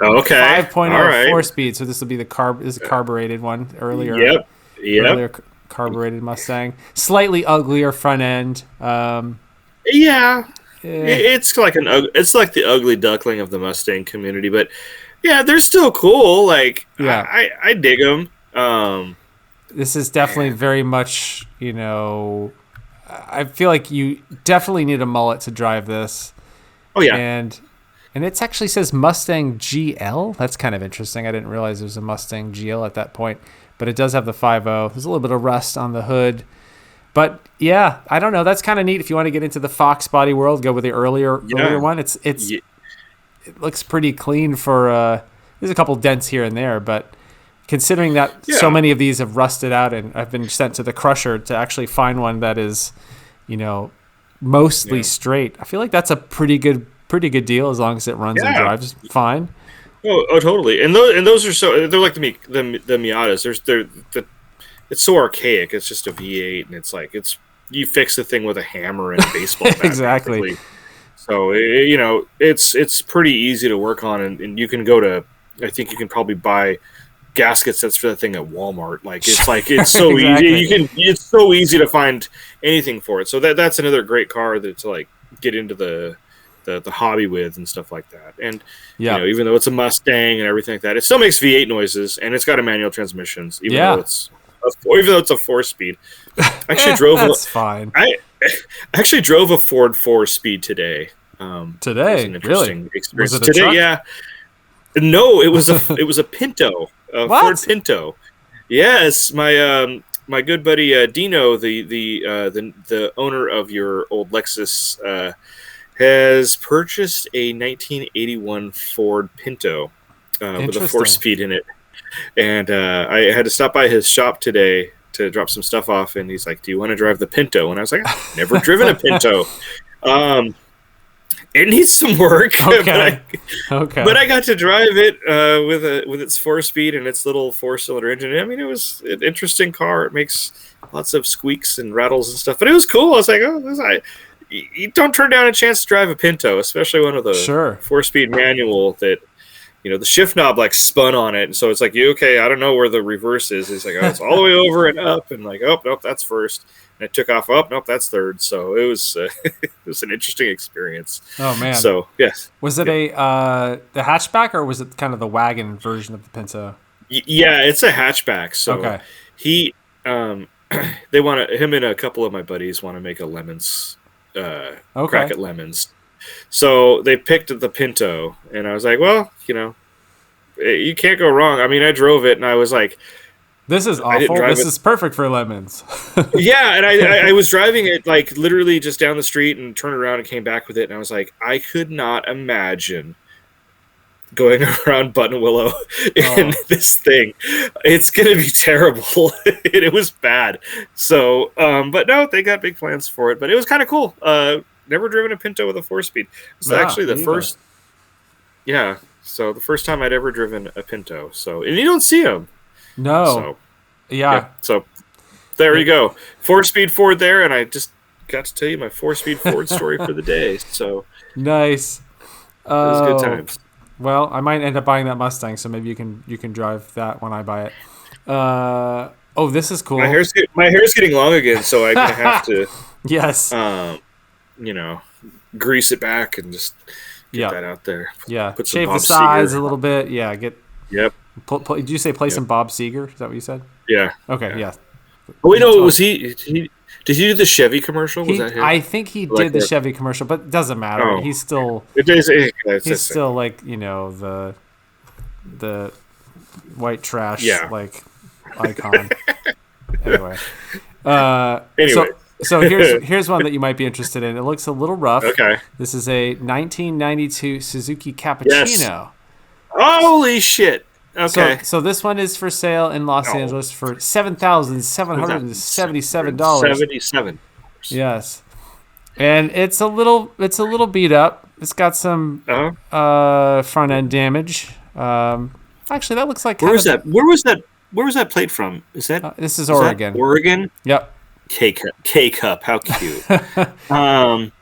Oh, okay. 5.0 4-speed. So this will be the carbureted one earlier. Yep. Earlier carbureted Mustang. Slightly uglier front end. It's like the ugly duckling of the Mustang community, but they're still cool. I dig them. This is definitely very much, I feel like you definitely need a mullet to drive this. Oh yeah, and it actually says Mustang GL. That's kind of interesting. I didn't realize there was a Mustang GL at that point, but it does have the 5.0. There's a little bit of rust on the hood. But I don't know. That's kind of neat. If you want to get into the Fox body world, go with the earlier one. It looks pretty clean for. There's a couple dents here and there, but considering that so many of these have rusted out and have been sent to the crusher, to actually find one that is, mostly straight, I feel like that's a pretty good deal as long as it runs and drives fine. Oh, totally. And those are they're like the Miatas. It's so archaic. It's just a V8, and it's you fix the thing with a hammer and a baseball bat. Exactly. Basically. So it's pretty easy to work on, and you can go to. I think you can probably buy gasket sets for that thing at Walmart. It's so easy. It's so easy to find anything for it. So that's another great car to get into the hobby with and stuff like that. And even though it's a Mustang and everything like that, it still makes V8 noises, and it's got a manual transmissions. Even though it's a 4-speed. That's fine. I actually drove a Ford 4-speed today. Today, it was an interesting experience. Was it a truck? Yeah. No, it was a Pinto, Ford Pinto. Yes, my good buddy Dino, the owner of your old Lexus, has purchased a 1981 Ford Pinto with a 4-speed in it. And I had to stop by his shop today to drop some stuff off, and he's like, "Do you want to drive the Pinto?" And I was like, "I've never driven a Pinto." It needs some work. Okay. But I got to drive it with its 4-speed and its little 4-cylinder engine. I mean, it was an interesting car. It makes lots of squeaks and rattles and stuff, but it was cool. I was like, you don't turn down a chance to drive a Pinto, especially one of the 4-speed manual that, the shift knob like spun on it, and so it's like, okay, I don't know where the reverse is. It's like, it's all the way over and up, and like, oh nope, that's first. And it took off. Oh nope, that's third. So it was it was an interesting experience. Oh man. So yes. Was it the hatchback, or was it kind of the wagon version of the Pinto? Yeah, it's a hatchback. So okay. He they want to, him and a couple of my buddies want to make a lemons crack at lemons. So they picked the Pinto, and I was like, well, you can't go wrong. I mean, I drove it, and I was like, this is awful. This is perfect for lemons. Yeah, and I was driving it like literally just down the street and turned around and came back with it, and I was like, I could not imagine going around Buttonwillow in this thing. It's gonna be terrible. It was bad. So, but no, they got big plans for it. But it was kind of cool. Never driven a Pinto with a 4-speed. It's actually the first. Yeah, so the first time I'd ever driven a Pinto. So, and you don't see them. No. So, yeah. So there you go. 4-speed Ford there, and I just got to tell you my 4-speed Ford story for the day. So nice. It was good times. Well, I might end up buying that Mustang, so maybe you can drive that when I buy it. This is cool. My hair's getting long again, so I'm gonna have to yes. Grease it back and just get that out there. Yeah. Put shave the sides a little bit. Yeah. Yep. Did you say play some Bob Seger? Is that what you said? Yeah. Okay. Yeah. Oh wait, no. Was he? Did he do the Chevy commercial? Was that him? I think he did the Chevy commercial, but it doesn't matter. Oh. He's still. He's still like the white trash like icon. Anyway. So here's one that you might be interested in. It looks a little rough. Okay. This is a 1992 Suzuki Cappuccino. Yes. Holy shit. Okay. So this one is for sale in Los Angeles for $7,777. $77. Yes. And it's a little beat up. It's got some front end damage. Actually, that looks like Where was that plate from? Is that this is Oregon. Oregon? Yep. K-Cup. How cute.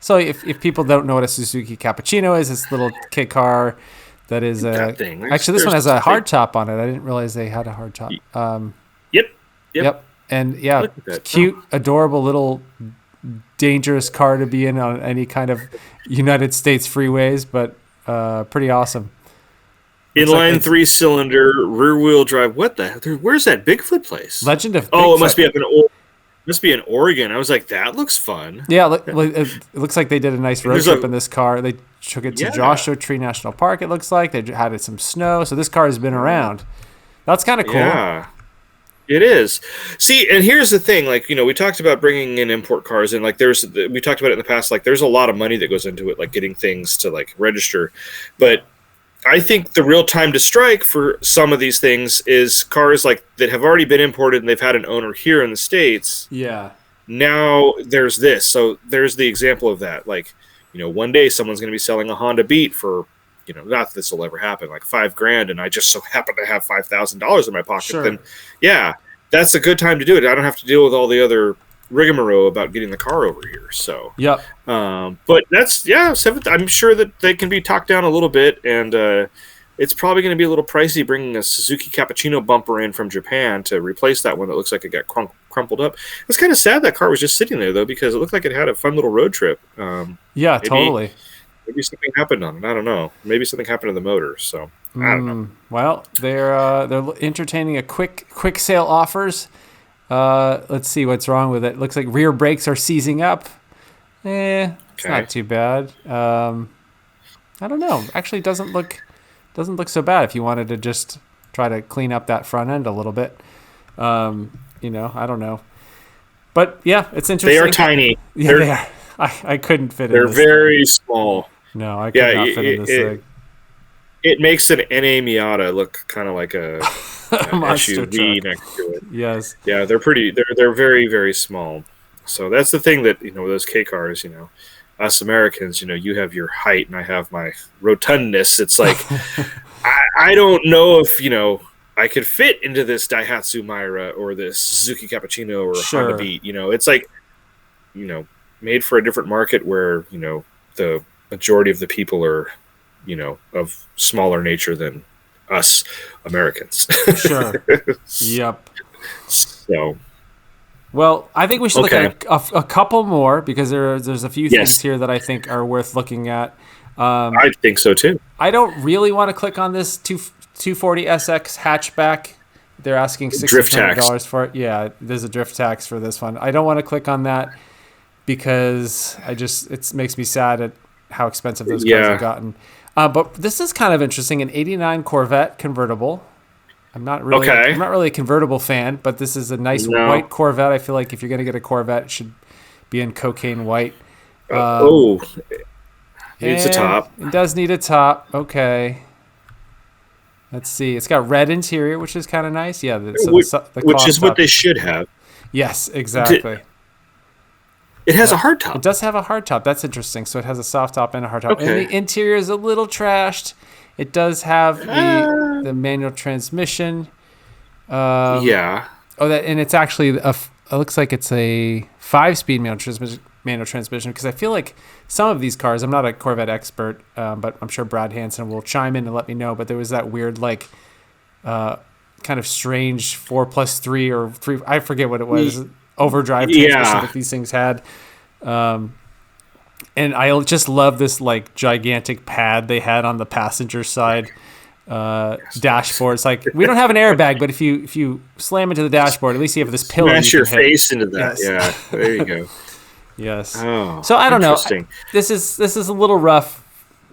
So if people don't know what a Suzuki Cappuccino is, it's a little kit car that is actually this one has a hard top on it. I didn't realize they had a hard top. Yep. And yeah, cute, adorable little dangerous car to be in on any kind of United States freeways, but pretty awesome. Inline 3-cylinder rear wheel drive. What the? Where's that Bigfoot place? Legend of Bigfoot. Oh, it must be in Oregon. I was like, that looks fun. Yeah, it looks like they did a nice road trip in this car. They took it to Joshua Tree National Park, it looks like. They had some snow, so this car has been around. That's kind of cool. Yeah, it is. See, and here's the thing. Like, we talked about bringing in import cars, and like we talked about it in the past. Like, there's a lot of money that goes into it, like getting things to like register. But I think the real time to strike for some of these things is cars like that have already been imported and they've had an owner here in the States. Yeah. Now there's this. So there's the example of that. Like, one day someone's going to be selling a Honda Beat for, not that this will ever happen, like $5,000, and I just so happen to have $5,000 in my pocket. Sure. Then, yeah, that's a good time to do it. I don't have to deal with all the other rigmarole about getting the car over here. So, yep. But that's I'm sure that they can be talked down a little bit, and it's probably going to be a little pricey bringing a Suzuki Cappuccino bumper in from Japan to replace that one that looks like it got crumpled up. It's kind of sad that car was just sitting there though, because it looked like it had a fun little road trip. Totally. Maybe something happened on it. I don't know. Maybe something happened to the motor. So I don't know. Well, they're entertaining a quick sale offers. Let's see what's wrong with it. Looks like rear brakes are seizing up. It's not too bad. I don't know. Actually, doesn't look so bad if you wanted to just try to clean up that front end a little bit. I don't know. But yeah, it's interesting. They are tiny. Yeah, they are. I couldn't fit in this. They're very small. No, I could not fit in this thing. it makes an NA Miata look kind of like a monster SUV truck. next to it. Yes. Yeah, they're pretty. They're very, very small. So that's the thing that those K cars. Us Americans, you have your height and I have my rotundness. It's like I don't know if I could fit into this Daihatsu Myra or this Suzuki Cappuccino or Sure. Honda Beat. It's like made for a different market where the majority of the people are of smaller nature than us Americans. Sure. Yep. So. Well, I think we should look Okay. at a couple more because there's a few Yes. things here that I think are worth looking at. I think so too. I don't really want to click on this 240 SX hatchback. They're asking $600 for it. Yeah, there's a drift tax for this one. I don't want to click on that because it makes me sad at how expensive those cars have gotten. But this is kind of interesting. An '89 Corvette convertible. I'm not really a convertible fan, but this is a nice white Corvette. I feel like if you're going to get a Corvette, it should be in cocaine white. Needs a top. It does need a top. Okay. Let's see. It's got red interior, which is kind of nice. Yeah. Which is what they should have. Yes, exactly. It has a hard top. It does have a hard top. That's interesting. So it has a soft top and a hard top. Okay. And the interior is a little trashed. It does have the manual transmission. Yeah. And it's actually it looks like it's a 5-speed manual transmission because I feel like some of these cars, I'm not a Corvette expert, but I'm sure Brad Hansen will chime in and let me know, but there was that weird kind of strange 4+3 or 3, I forget what it was, overdrive transmission that these things had. And I just love this gigantic pad they had on the passenger side dashboard. It's like, we don't have an airbag, but if you slam into the dashboard, at least you have this pillow. Smash your face into that. Yes. Yeah, there you go. Yes. Oh, so I don't know. This is a little rough.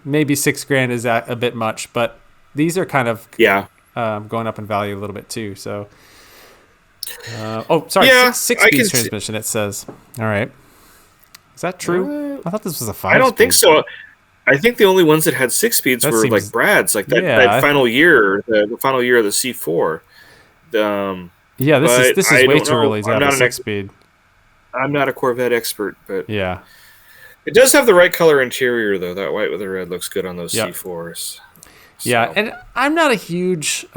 Maybe $6,000 is a bit much, but these are kind of going up in value a little bit too. So, sorry, 6-speed transmission. It says. All right. Is that true? I thought this was a 5-speed. I don't think so. I think the only ones that had 6 speeds were like Brad's, like that final year, the final year of the C4. This is way too early to have a 6-speed. I'm not a Corvette expert, but yeah, it does have the right color interior though. That white with the red looks good on those C4s. So. Yeah, and I'm not a huge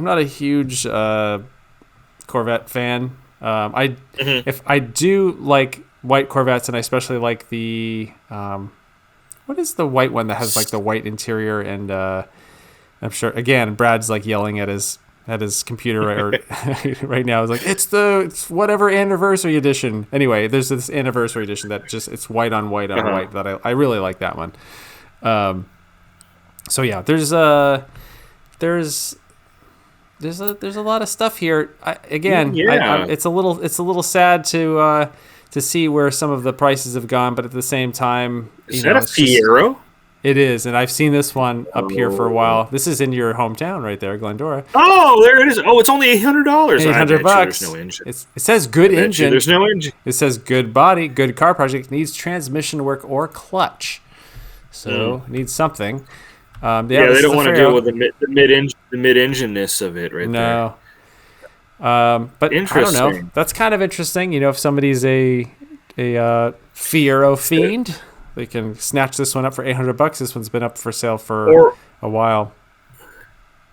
Corvette fan. If I do like white Corvettes, and I especially like the what is the white one that has the white interior, and I'm sure again Brad's yelling at his computer right now. It's whatever anniversary edition. Anyway, there's this anniversary edition that it's white on white on white that I really like that one. So yeah, there's a lot of stuff here. It's a little sad to see where some of the prices have gone, but at the same time, is that a Fiero? It is, and I've seen this one up here for a while. This is in your hometown, right there, Glendora. Oh, there it is. Oh, it's only $800. $800. There's no engine. It says good engine. There's no engine. It says good body, good car project, needs transmission work or clutch. So needs something. They don't want to deal with the mid-engine-ness of it, right there. No. But I don't know. That's kind of interesting. If somebody's a Fiero fiend, they can snatch this one up for $800. This one's been up for sale for a while.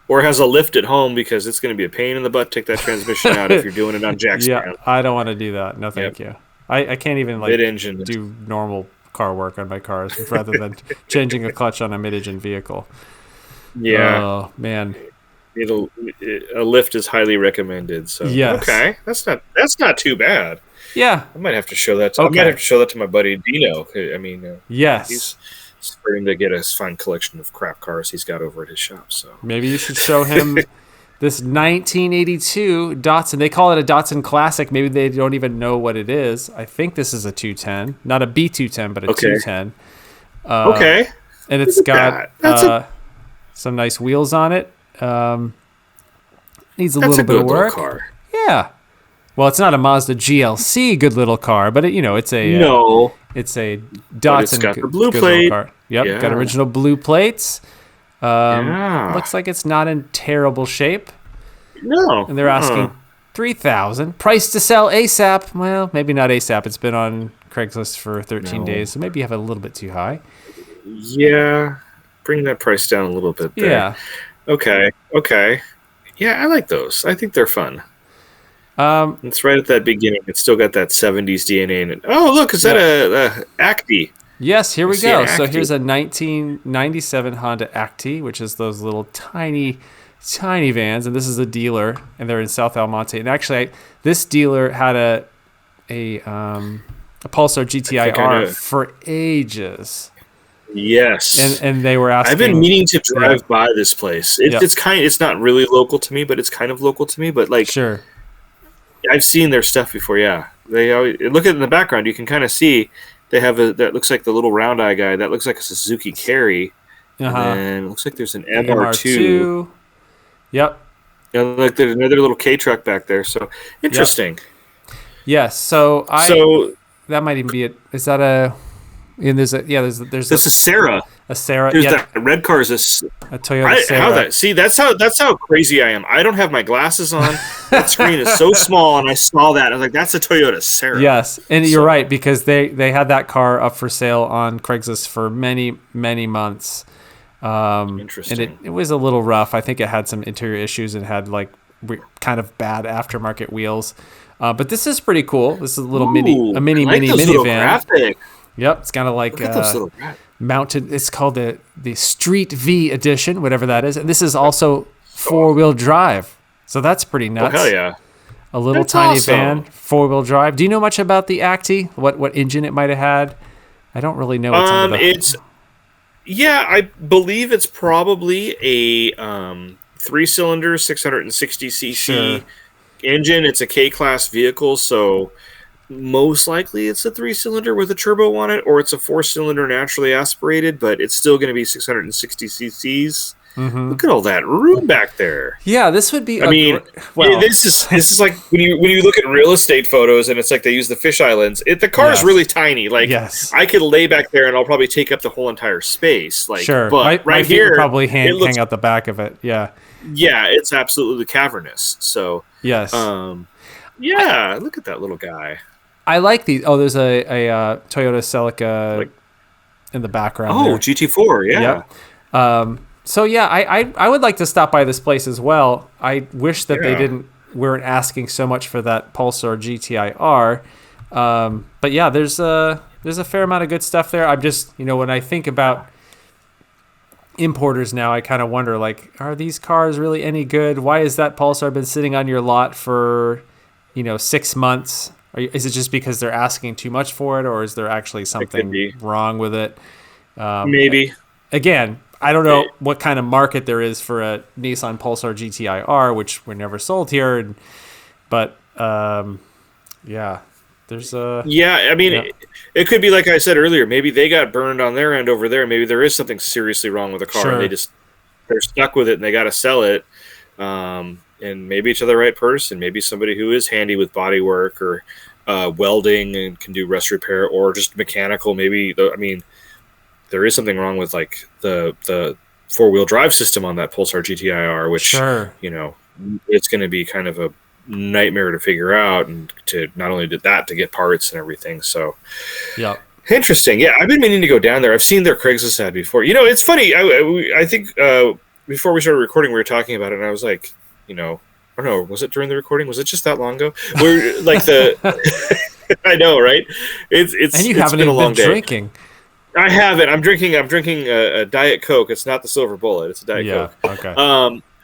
Or has a lift at home because it's going to be a pain in the butt to take that transmission out if you're doing it on jack stand. I don't want to do that. No, thank you. I can't even mid-engine do normal car work on my cars rather than changing a clutch on a mid-engine vehicle. Yeah. Oh man. A lift is highly recommended. So okay, that's not too bad. Yeah, I might have to show that. I might have to show that to my buddy Dino. I mean, yes, he's starting to get a fine collection of crap cars he's got over at his shop. So maybe you should show him this 1982 Datsun. They call it a Datsun Classic. Maybe they don't even know what it is. I think this is a 210, not a B210, but a 210. Okay, and it's got some nice wheels on it. Needs a little bit of work. Car. Yeah. Well, it's not a Mazda GLC, good little car, but it's a it's a Datsun. It's got the blue plate. Car. Yep, got original blue plates. Yeah. Looks like it's not in terrible shape. No. And they're asking $3,000. Price to sell ASAP. Well, maybe not ASAP. It's been on Craigslist for 13 days, so maybe you have it a little bit too high. Yeah. Bring that price down a little bit there. Yeah. Okay. Yeah, I like those. I think they're fun. It's right at that beginning. It's still got that 70s DNA in it. Oh, look, is that a Acti? Yes, here we go. So here's a 1997 Honda Acti, which is those little tiny vans, and this is a dealer, and they're in South El Monte. And actually, this dealer had a Pulsar GTI R for ages. Yes, and they were asking. I've been meaning to drive by this place. It's not really local to me, but it's kind of local to me. But like, sure, I've seen their stuff before. Yeah, they always look at it in the background. You can kind of see they have that looks like the little round eye guy. That looks like a Suzuki Carry. And it looks like there's an MR2. Yep. Like there's another little K truck back there. So interesting. Yep. Yes. So that might even be it. Is that a? And there's a Sarah. A Sarah. There's that red car is a Toyota Sarah. That's how crazy I am. I don't have my glasses on. That screen is so small, and I saw that. I was like, that's a Toyota Sarah. Yes, and you're right, because they had that car up for sale on Craigslist for many months. Interesting. And it was a little rough. I think it had some interior issues and had like kind of bad aftermarket wheels. But this is pretty cool. This is a little mini van. Graphic. Yep, it's kind of like mounted. It's called the Street V edition, whatever that is. And this is also 4-wheel drive. So that's pretty nuts. Oh, hell yeah. A little tiny van, 4-wheel drive. Do you know much about the Acti? What engine it might have had? I don't really know. I believe it's probably a 3-cylinder 660cc engine. It's a K-class vehicle, so most likely it's a 3-cylinder with a turbo on it, or it's a 4-cylinder naturally aspirated, but it's still going to be 660 cc's. Mm-hmm. Look at all that room back there. Yeah, this would be. This is like when you look at real estate photos, and it's like they use the fish islands. The car is really tiny. Like I could lay back there, and I'll probably take up the whole entire space. Like, sure, but right here, probably hang out the back of it. Yeah, it's absolutely cavernous. So yes, look at that little guy. I like these. Oh, there's a Toyota Celica in the background. Oh, there. GT4, yeah. Yep. So yeah, I would like to stop by this place as well. I wish that they weren't asking so much for that Pulsar GTI R. But yeah, there's a fair amount of good stuff there. I'm just, when I think about importers now, I kind of wonder, like, are these cars really any good? Why has that Pulsar been sitting on your lot for 6 months? Is it just because they're asking too much for it, or is there actually something wrong with it? Maybe. Again, I don't know what kind of market there is for a Nissan Pulsar GTI R, which were never sold here. But there's a... Yeah, I mean, it could be like I said earlier. Maybe they got burned on their end over there. Maybe there is something seriously wrong with the car, and they're stuck with it, and they got to sell it. And maybe it's the right person, maybe somebody who is handy with body work or welding and can do rust repair, or just mechanical. Maybe there is something wrong with like the 4-wheel drive system on that Pulsar GTI R, which it's going to be kind of a nightmare to figure out, and to not only did that to get parts and everything. So interesting. Yeah, I've been meaning to go down there. I've seen their Craigslist ad before. It's funny. I think before we started recording, we were talking about it, and I was like, I don't know, was it during the recording? Was it just that long ago? We're like I know, right? It's and you haven't even been drinking. I haven't. I'm drinking a Diet Coke. It's not the Silver Bullet. It's a Diet Coke. Okay.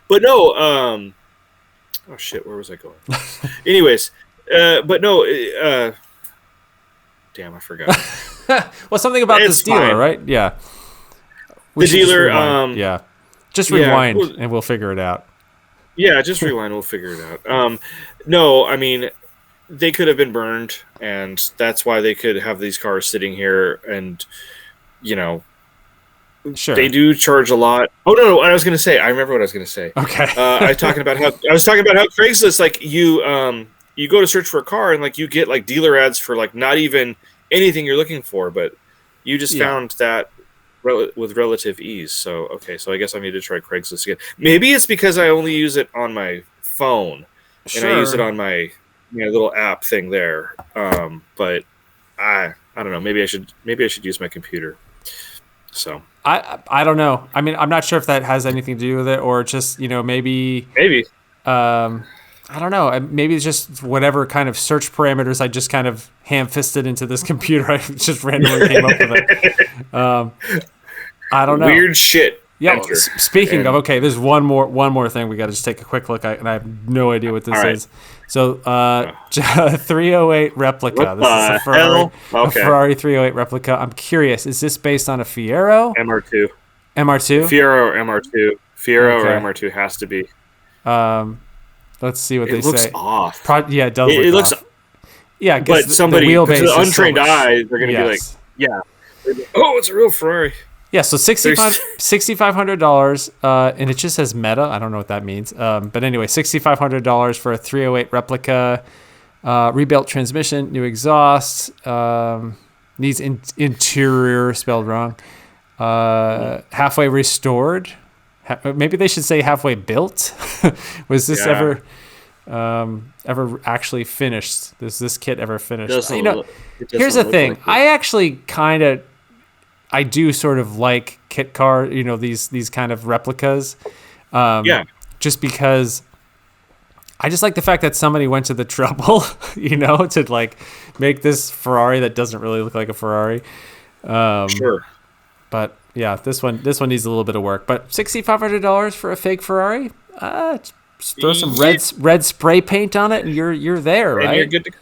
But no. Oh shit, where was I going? Anyways, but no. Damn, I forgot. Well, something about this dealer, right? Yeah. The dealer. Just rewind and we'll figure it out. Yeah, just rewind. We'll figure it out. No, I mean, they could have been burned, and that's why they could have these cars sitting here. And they do charge a lot. Oh no! What I was going to say, I remember what I was going to say. Okay. I was talking about how Craigslist, like you go to search for a car, and like you get like dealer ads for like not even anything you're looking for, but you just found that with relative ease. So okay, so I guess I need to try Craigslist again. Maybe it's because I only use it on my phone, and I use it on my little app thing there. But I don't know. Maybe I should use my computer. So I don't know. I mean, I'm not sure if that has anything to do with it, or just maybe. I don't know. Maybe it's just whatever kind of search parameters I just kind of ham-fisted into this computer. I just randomly came up with it. I don't know. Weird shit. Yeah. Speaking of, okay, there's one more thing we got to just take a quick look at, and I have no idea what this is. So, 308 replica. This is a Ferrari 308 replica. I'm curious. Is this based on a Fiero? MR2. MR2? Fiero or MR2. Fiero or MR2 has to be. Let's see what they say. It looks off. Yeah, it does look off. Yeah, but somebody, the untrained eyes are going to be like, yeah. Oh, it's a real Ferrari. Yeah, so $6,500, and it just says Meta. I don't know what that means. But anyway, $6,500 for a 308 replica, rebuilt transmission, new exhaust, needs interior spelled wrong, halfway restored. Maybe they should say halfway built. Was this ever actually finished? Is this kit ever finished? Here's the thing. I actually I do sort of like kit car, these kind of replicas. Just because I just like the fact that somebody went to the trouble, to like make this Ferrari that doesn't really look like a Ferrari. Sure. But yeah, this one needs a little bit of work. But $6,500 for a fake Ferrari, throw some red spray paint on it, and you're there, right? And you're good to go.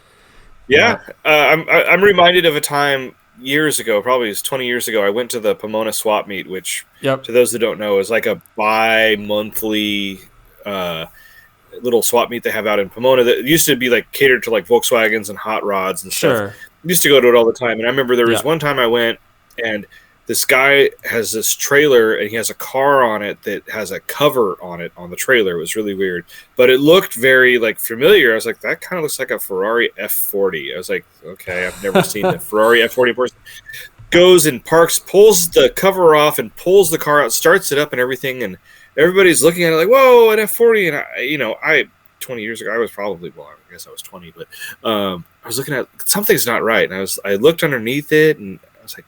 Yeah. I'm reminded of a time years ago, probably it was 20 years ago. I went to the Pomona swap meet, which, to those that don't know, is like a bi-monthly little swap meet they have out in Pomona that used to be like catered to like Volkswagens and hot rods and stuff. Sure. I used to go to it all the time, and I remember there was one time I went, and this guy has this trailer, and he has a car on it that has a cover on it on the trailer. It was really weird, but it looked very like familiar. I was like, that kind of looks like a Ferrari F40. I was like, okay, I've never seen a Ferrari F40 person. Goes and parks, pulls the cover off, and pulls the car out, starts it up, and everything. And everybody's looking at it like, whoa, an F40. And I 20 years ago, I was probably, well, I guess I was 20, but I was looking at something's not right, and I looked underneath it, and I was like,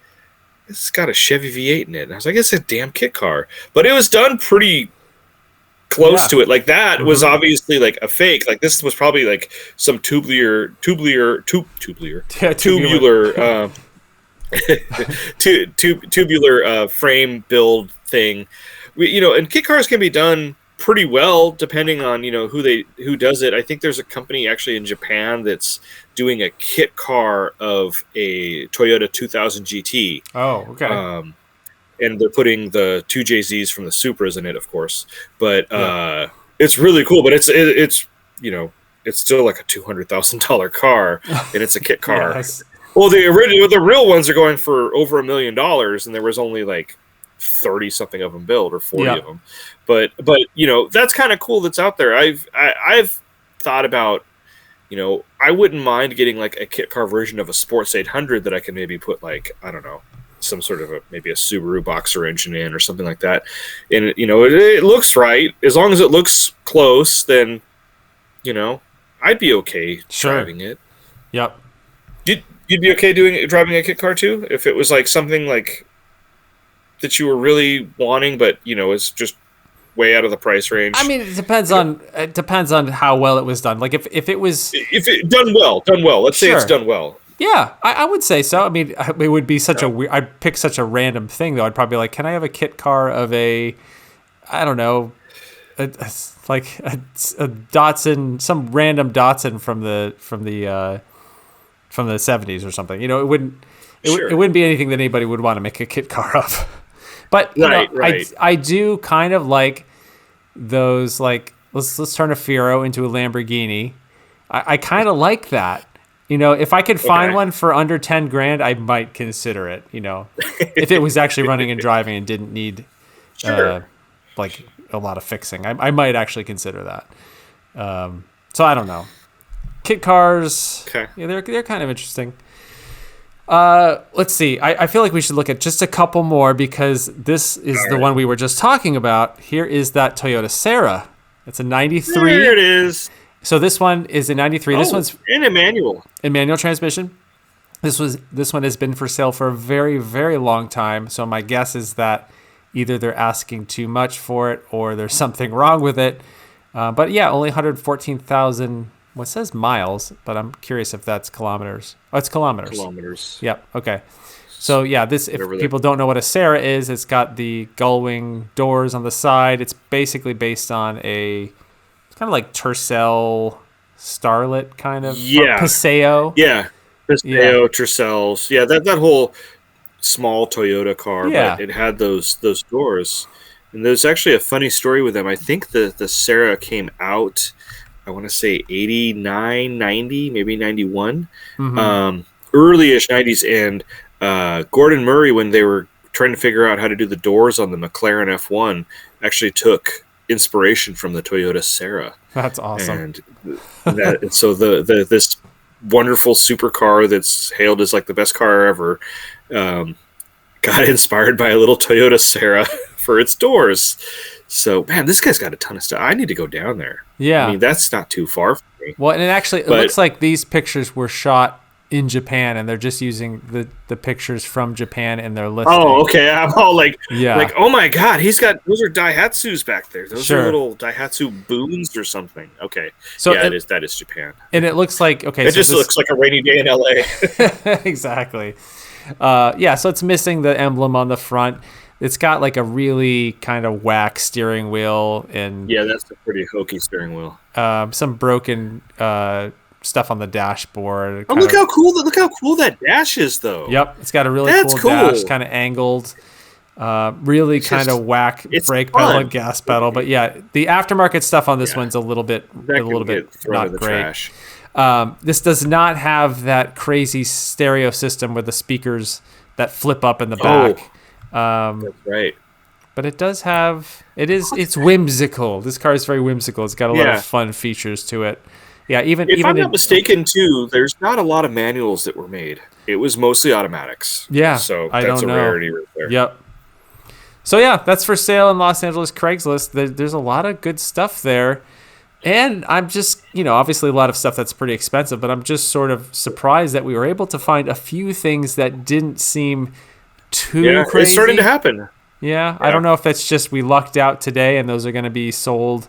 it's got a Chevy V8 in it. And I was like, it's a damn kit car. But it was done pretty close to it. Like that was obviously like a fake. Like this was probably like some tubular frame build thing. And kit cars can be done pretty well depending on who does it. I think there's a company actually in Japan that's doing a kit car of a Toyota 2000 GT. Oh, okay. And they're putting the two JZs from the Supras in it, of course. But it's really cool. But it's still like a $200,000 car, and it's a kit car. Yes. Well, the real ones are going for over $1 million, and there was only like 30 something of them built, or 40 of them. But that's kind of cool that's out there. I've thought about, I wouldn't mind getting like a kit car version of a Sports 800 that I can maybe put like, I don't know, some sort of maybe a Subaru Boxer engine in or something like that. And it looks right. As long as it looks close, then I'd be okay driving it. Yep. You'd be okay driving a kit car too, if it was like something like that you were really wanting, but it's just way out of the price range. I mean, it depends on how well it was done. Like if it done well, let's say it's done well. Yeah, I would say so. I mean, it would be such a weird. I'd pick such a random thing though. I'd probably be like, can I have a kit car of I don't know, like a Datsun, some random Datsun from the 70s or something. It wouldn't be anything that anybody would want to make a kit car of. But I do kind of like those, like let's turn a Fiero into a Lamborghini. I kind of like that. If I could find one for under 10 grand, I might consider it. If it was actually running and driving and didn't need like a lot of fixing, I might actually consider that. So I don't know. Kit cars, they're kind of interesting. Let's see. I feel like we should look at just a couple more because this is the one we were just talking about. Here is that Toyota Serra. It's a 93. There it is. So this one is a 93. This one's in a manual. In manual transmission. This one has been for sale for a very, very long time. So my guess is that either they're asking too much for it or there's something wrong with it. But yeah, only 114,000. Well, it says miles, but I'm curious if that's kilometers. Oh, it's kilometers. Kilometers. Yep. Okay. So yeah, if people don't know what a Serra is, it's got the gull wing doors on the side. It's basically based on it's kind of like Tercel Starlet kind of. Yeah. Paseo. Yeah. Paseo, Tercels. Yeah, that whole small Toyota car, but it had those doors. And there's actually a funny story with them. I think the Serra came out, I want to say 89, 90, maybe 91, early-ish 90s. And Gordon Murray, when they were trying to figure out how to do the doors on the McLaren F1, actually took inspiration from the Toyota Serra. That's awesome. And so this wonderful supercar that's hailed as like the best car ever got inspired by a little Toyota Serra for its doors. So, man, this guy's got a ton of stuff. I need to go down there. Yeah. I mean, that's not too far from me. Well, and it looks like these pictures were shot in Japan, and they're just using the pictures from Japan in their listing. Oh, okay. I'm all like, oh my God, those are Daihatsus back there. Those are little Daihatsu boons or something. Okay. So that is Japan. And it looks like, it just looks like a rainy day in LA. Exactly. So it's missing the emblem on the front. It's got like a really kind of whack steering wheel, and that's a pretty hokey steering wheel. Some broken stuff on the dashboard. Oh, look how cool that dash is, though. Yep, it's got a really cool dash, kind of angled. Really kind of whack brake pedal and gas pedal, but yeah, the aftermarket stuff on this one's a little bit not great. Trash. This does not have that crazy stereo system with the speakers that flip up in the back. That's right. But it does have. It's whimsical. This car is very whimsical. It's got a lot of fun features to it. Yeah, if I'm not mistaken, too, there's not a lot of manuals that were made. It was mostly automatics. Yeah, so that's a rarity right there. Yep. So yeah, that's for sale in Los Angeles Craigslist. There's a lot of good stuff there. And I'm just, obviously a lot of stuff that's pretty expensive, but I'm just sort of surprised that we were able to find a few things that didn't seem too crazy. It's starting to happen. Yeah, I don't know if that's just we lucked out today and those are going to be sold.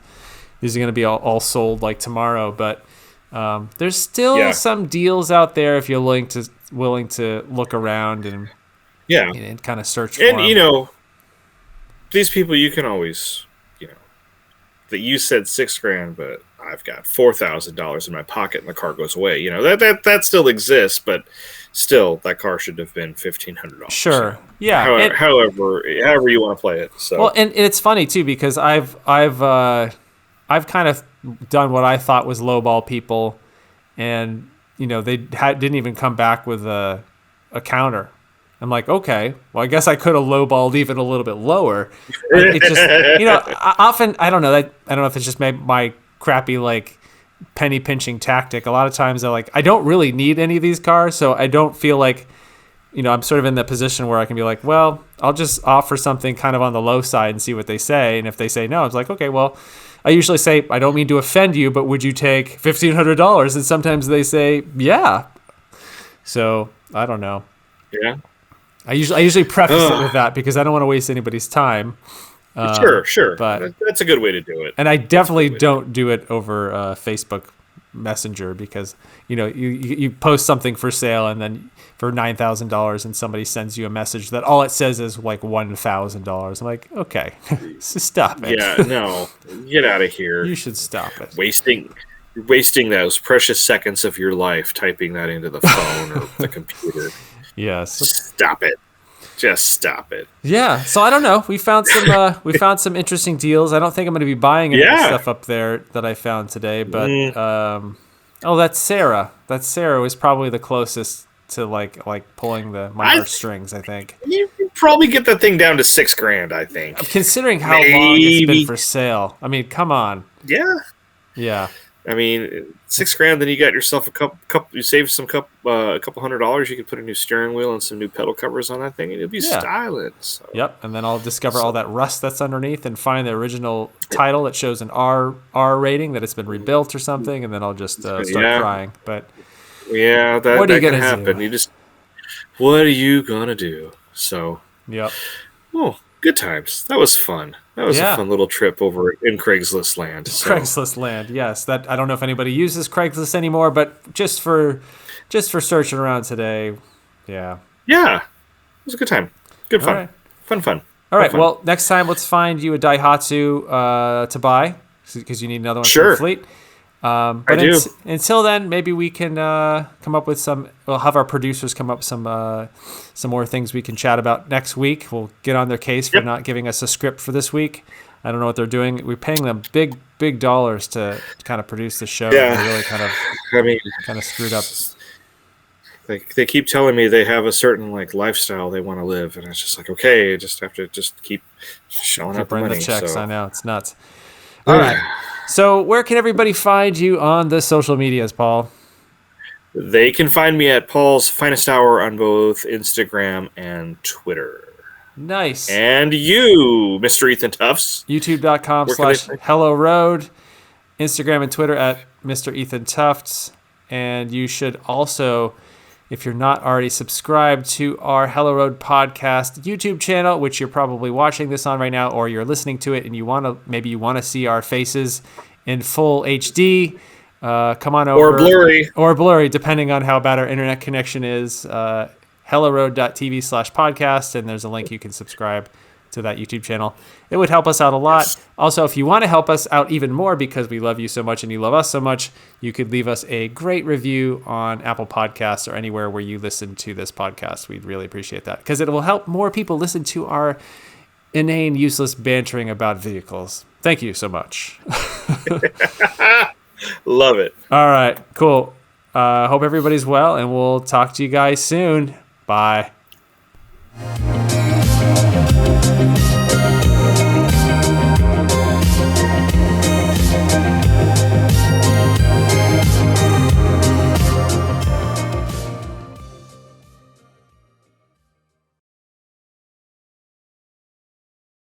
These are going to be all sold like tomorrow, but there's still some deals out there if you're willing to look around and kind of search for them. And, these people, you can always, that you said $6,000, but I've got $4,000 in my pocket and the car goes away. That still exists, but still, that car should have been $1,500. Sure, yeah. However you want to play it. So well, and it's funny too because I've kind of done what I thought was lowball people, and they didn't even come back with a counter. I'm like, okay, well, I guess I could have lowballed even a little bit lower. It just, often I don't know if it's just my crappy like penny pinching tactic. A lot of times I don't really need any of these cars, so I don't feel like, I'm sort of in that position where I can be like, well, I'll just offer something kind of on the low side and see what they say. And if they say no, it's like, okay, well, I usually say, I don't mean to offend you, but would you take $1,500? And sometimes they say, yeah. So I don't know. Yeah. I usually preface it with that because I don't want to waste anybody's time. Sure. But that's a good way to do it. And I definitely don't do it over Facebook Messenger because, you post something for sale and then for $9,000 and somebody sends you a message that all it says is like $1,000. I'm like, okay, stop it. Yeah, no, get out of here. You should stop it. Wasting those precious seconds of your life typing that into the phone or the computer. Yes. Stop it. Just stop it. Yeah. So I don't know. We found some interesting deals. I don't think I'm going to be buying any of the stuff up there that I found today, but that's Sarah. That Sarah was probably the closest to like pulling my heartstrings, I think. You can probably get that thing down to $6,000, I think. Considering how long it's been for sale. I mean, come on. Yeah. Yeah. I mean, $6,000, then you got yourself you save a couple $100. You could put a new steering wheel and some new pedal covers on that thing, and it'll be styling. So. Yep, and then I'll discover all that rust that's underneath and find the original title that shows an R rating, that it's been rebuilt or something, and then I'll just start crying. But yeah, that can happen. What are you gonna do? So, yep. Oh, good times. That was fun. That was a fun little trip over in Craigslist land. So. Craigslist land, yes. That I don't know if anybody uses Craigslist anymore, but just for searching around today, yeah. Yeah, it was a good time. Good fun. Right. Fun. All right. Well, next time let's find you a Daihatsu to buy, because you need another one for the fleet. But I do. Until then, maybe we can come up with some. We'll have our producers come up with some more things we can chat about next week. We'll get on their case for not giving us a script for this week. I don't know what they're doing. We're paying them big dollars to kind of produce the show. Yeah, they really kind of screwed up. They keep telling me they have a certain lifestyle they want to live, and it's just like, okay, I just have to keep shelling out the money. The checks. So. I know, it's nuts. All right. So where can everybody find you on the social medias, Paul? They can find me at Paul's Finest Hour on both Instagram and Twitter. Nice. And you, Mr. Ethan Tufts. YouTube.com/Hello Road. Instagram and Twitter at Mr. Ethan Tufts. And you should also, if you're not already subscribed to our Hello Road podcast YouTube channel, which you're probably watching this on right now, or you're listening to it and you want to see our faces in full HD, come on over. Or blurry, depending on how bad our internet connection is. helloroad.tv/podcast, and there's a link you can subscribe to that YouTube channel. It would help us out a lot. Yes. Also, if you want to help us out even more because we love you so much and you love us so much, you could leave us a great review on Apple Podcasts or anywhere where you listen to this podcast. We'd really appreciate that because it will help more people listen to our inane, useless bantering about vehicles. Thank you so much. Love it. All right, cool. Hope everybody's well, and we'll talk to you guys soon. Bye.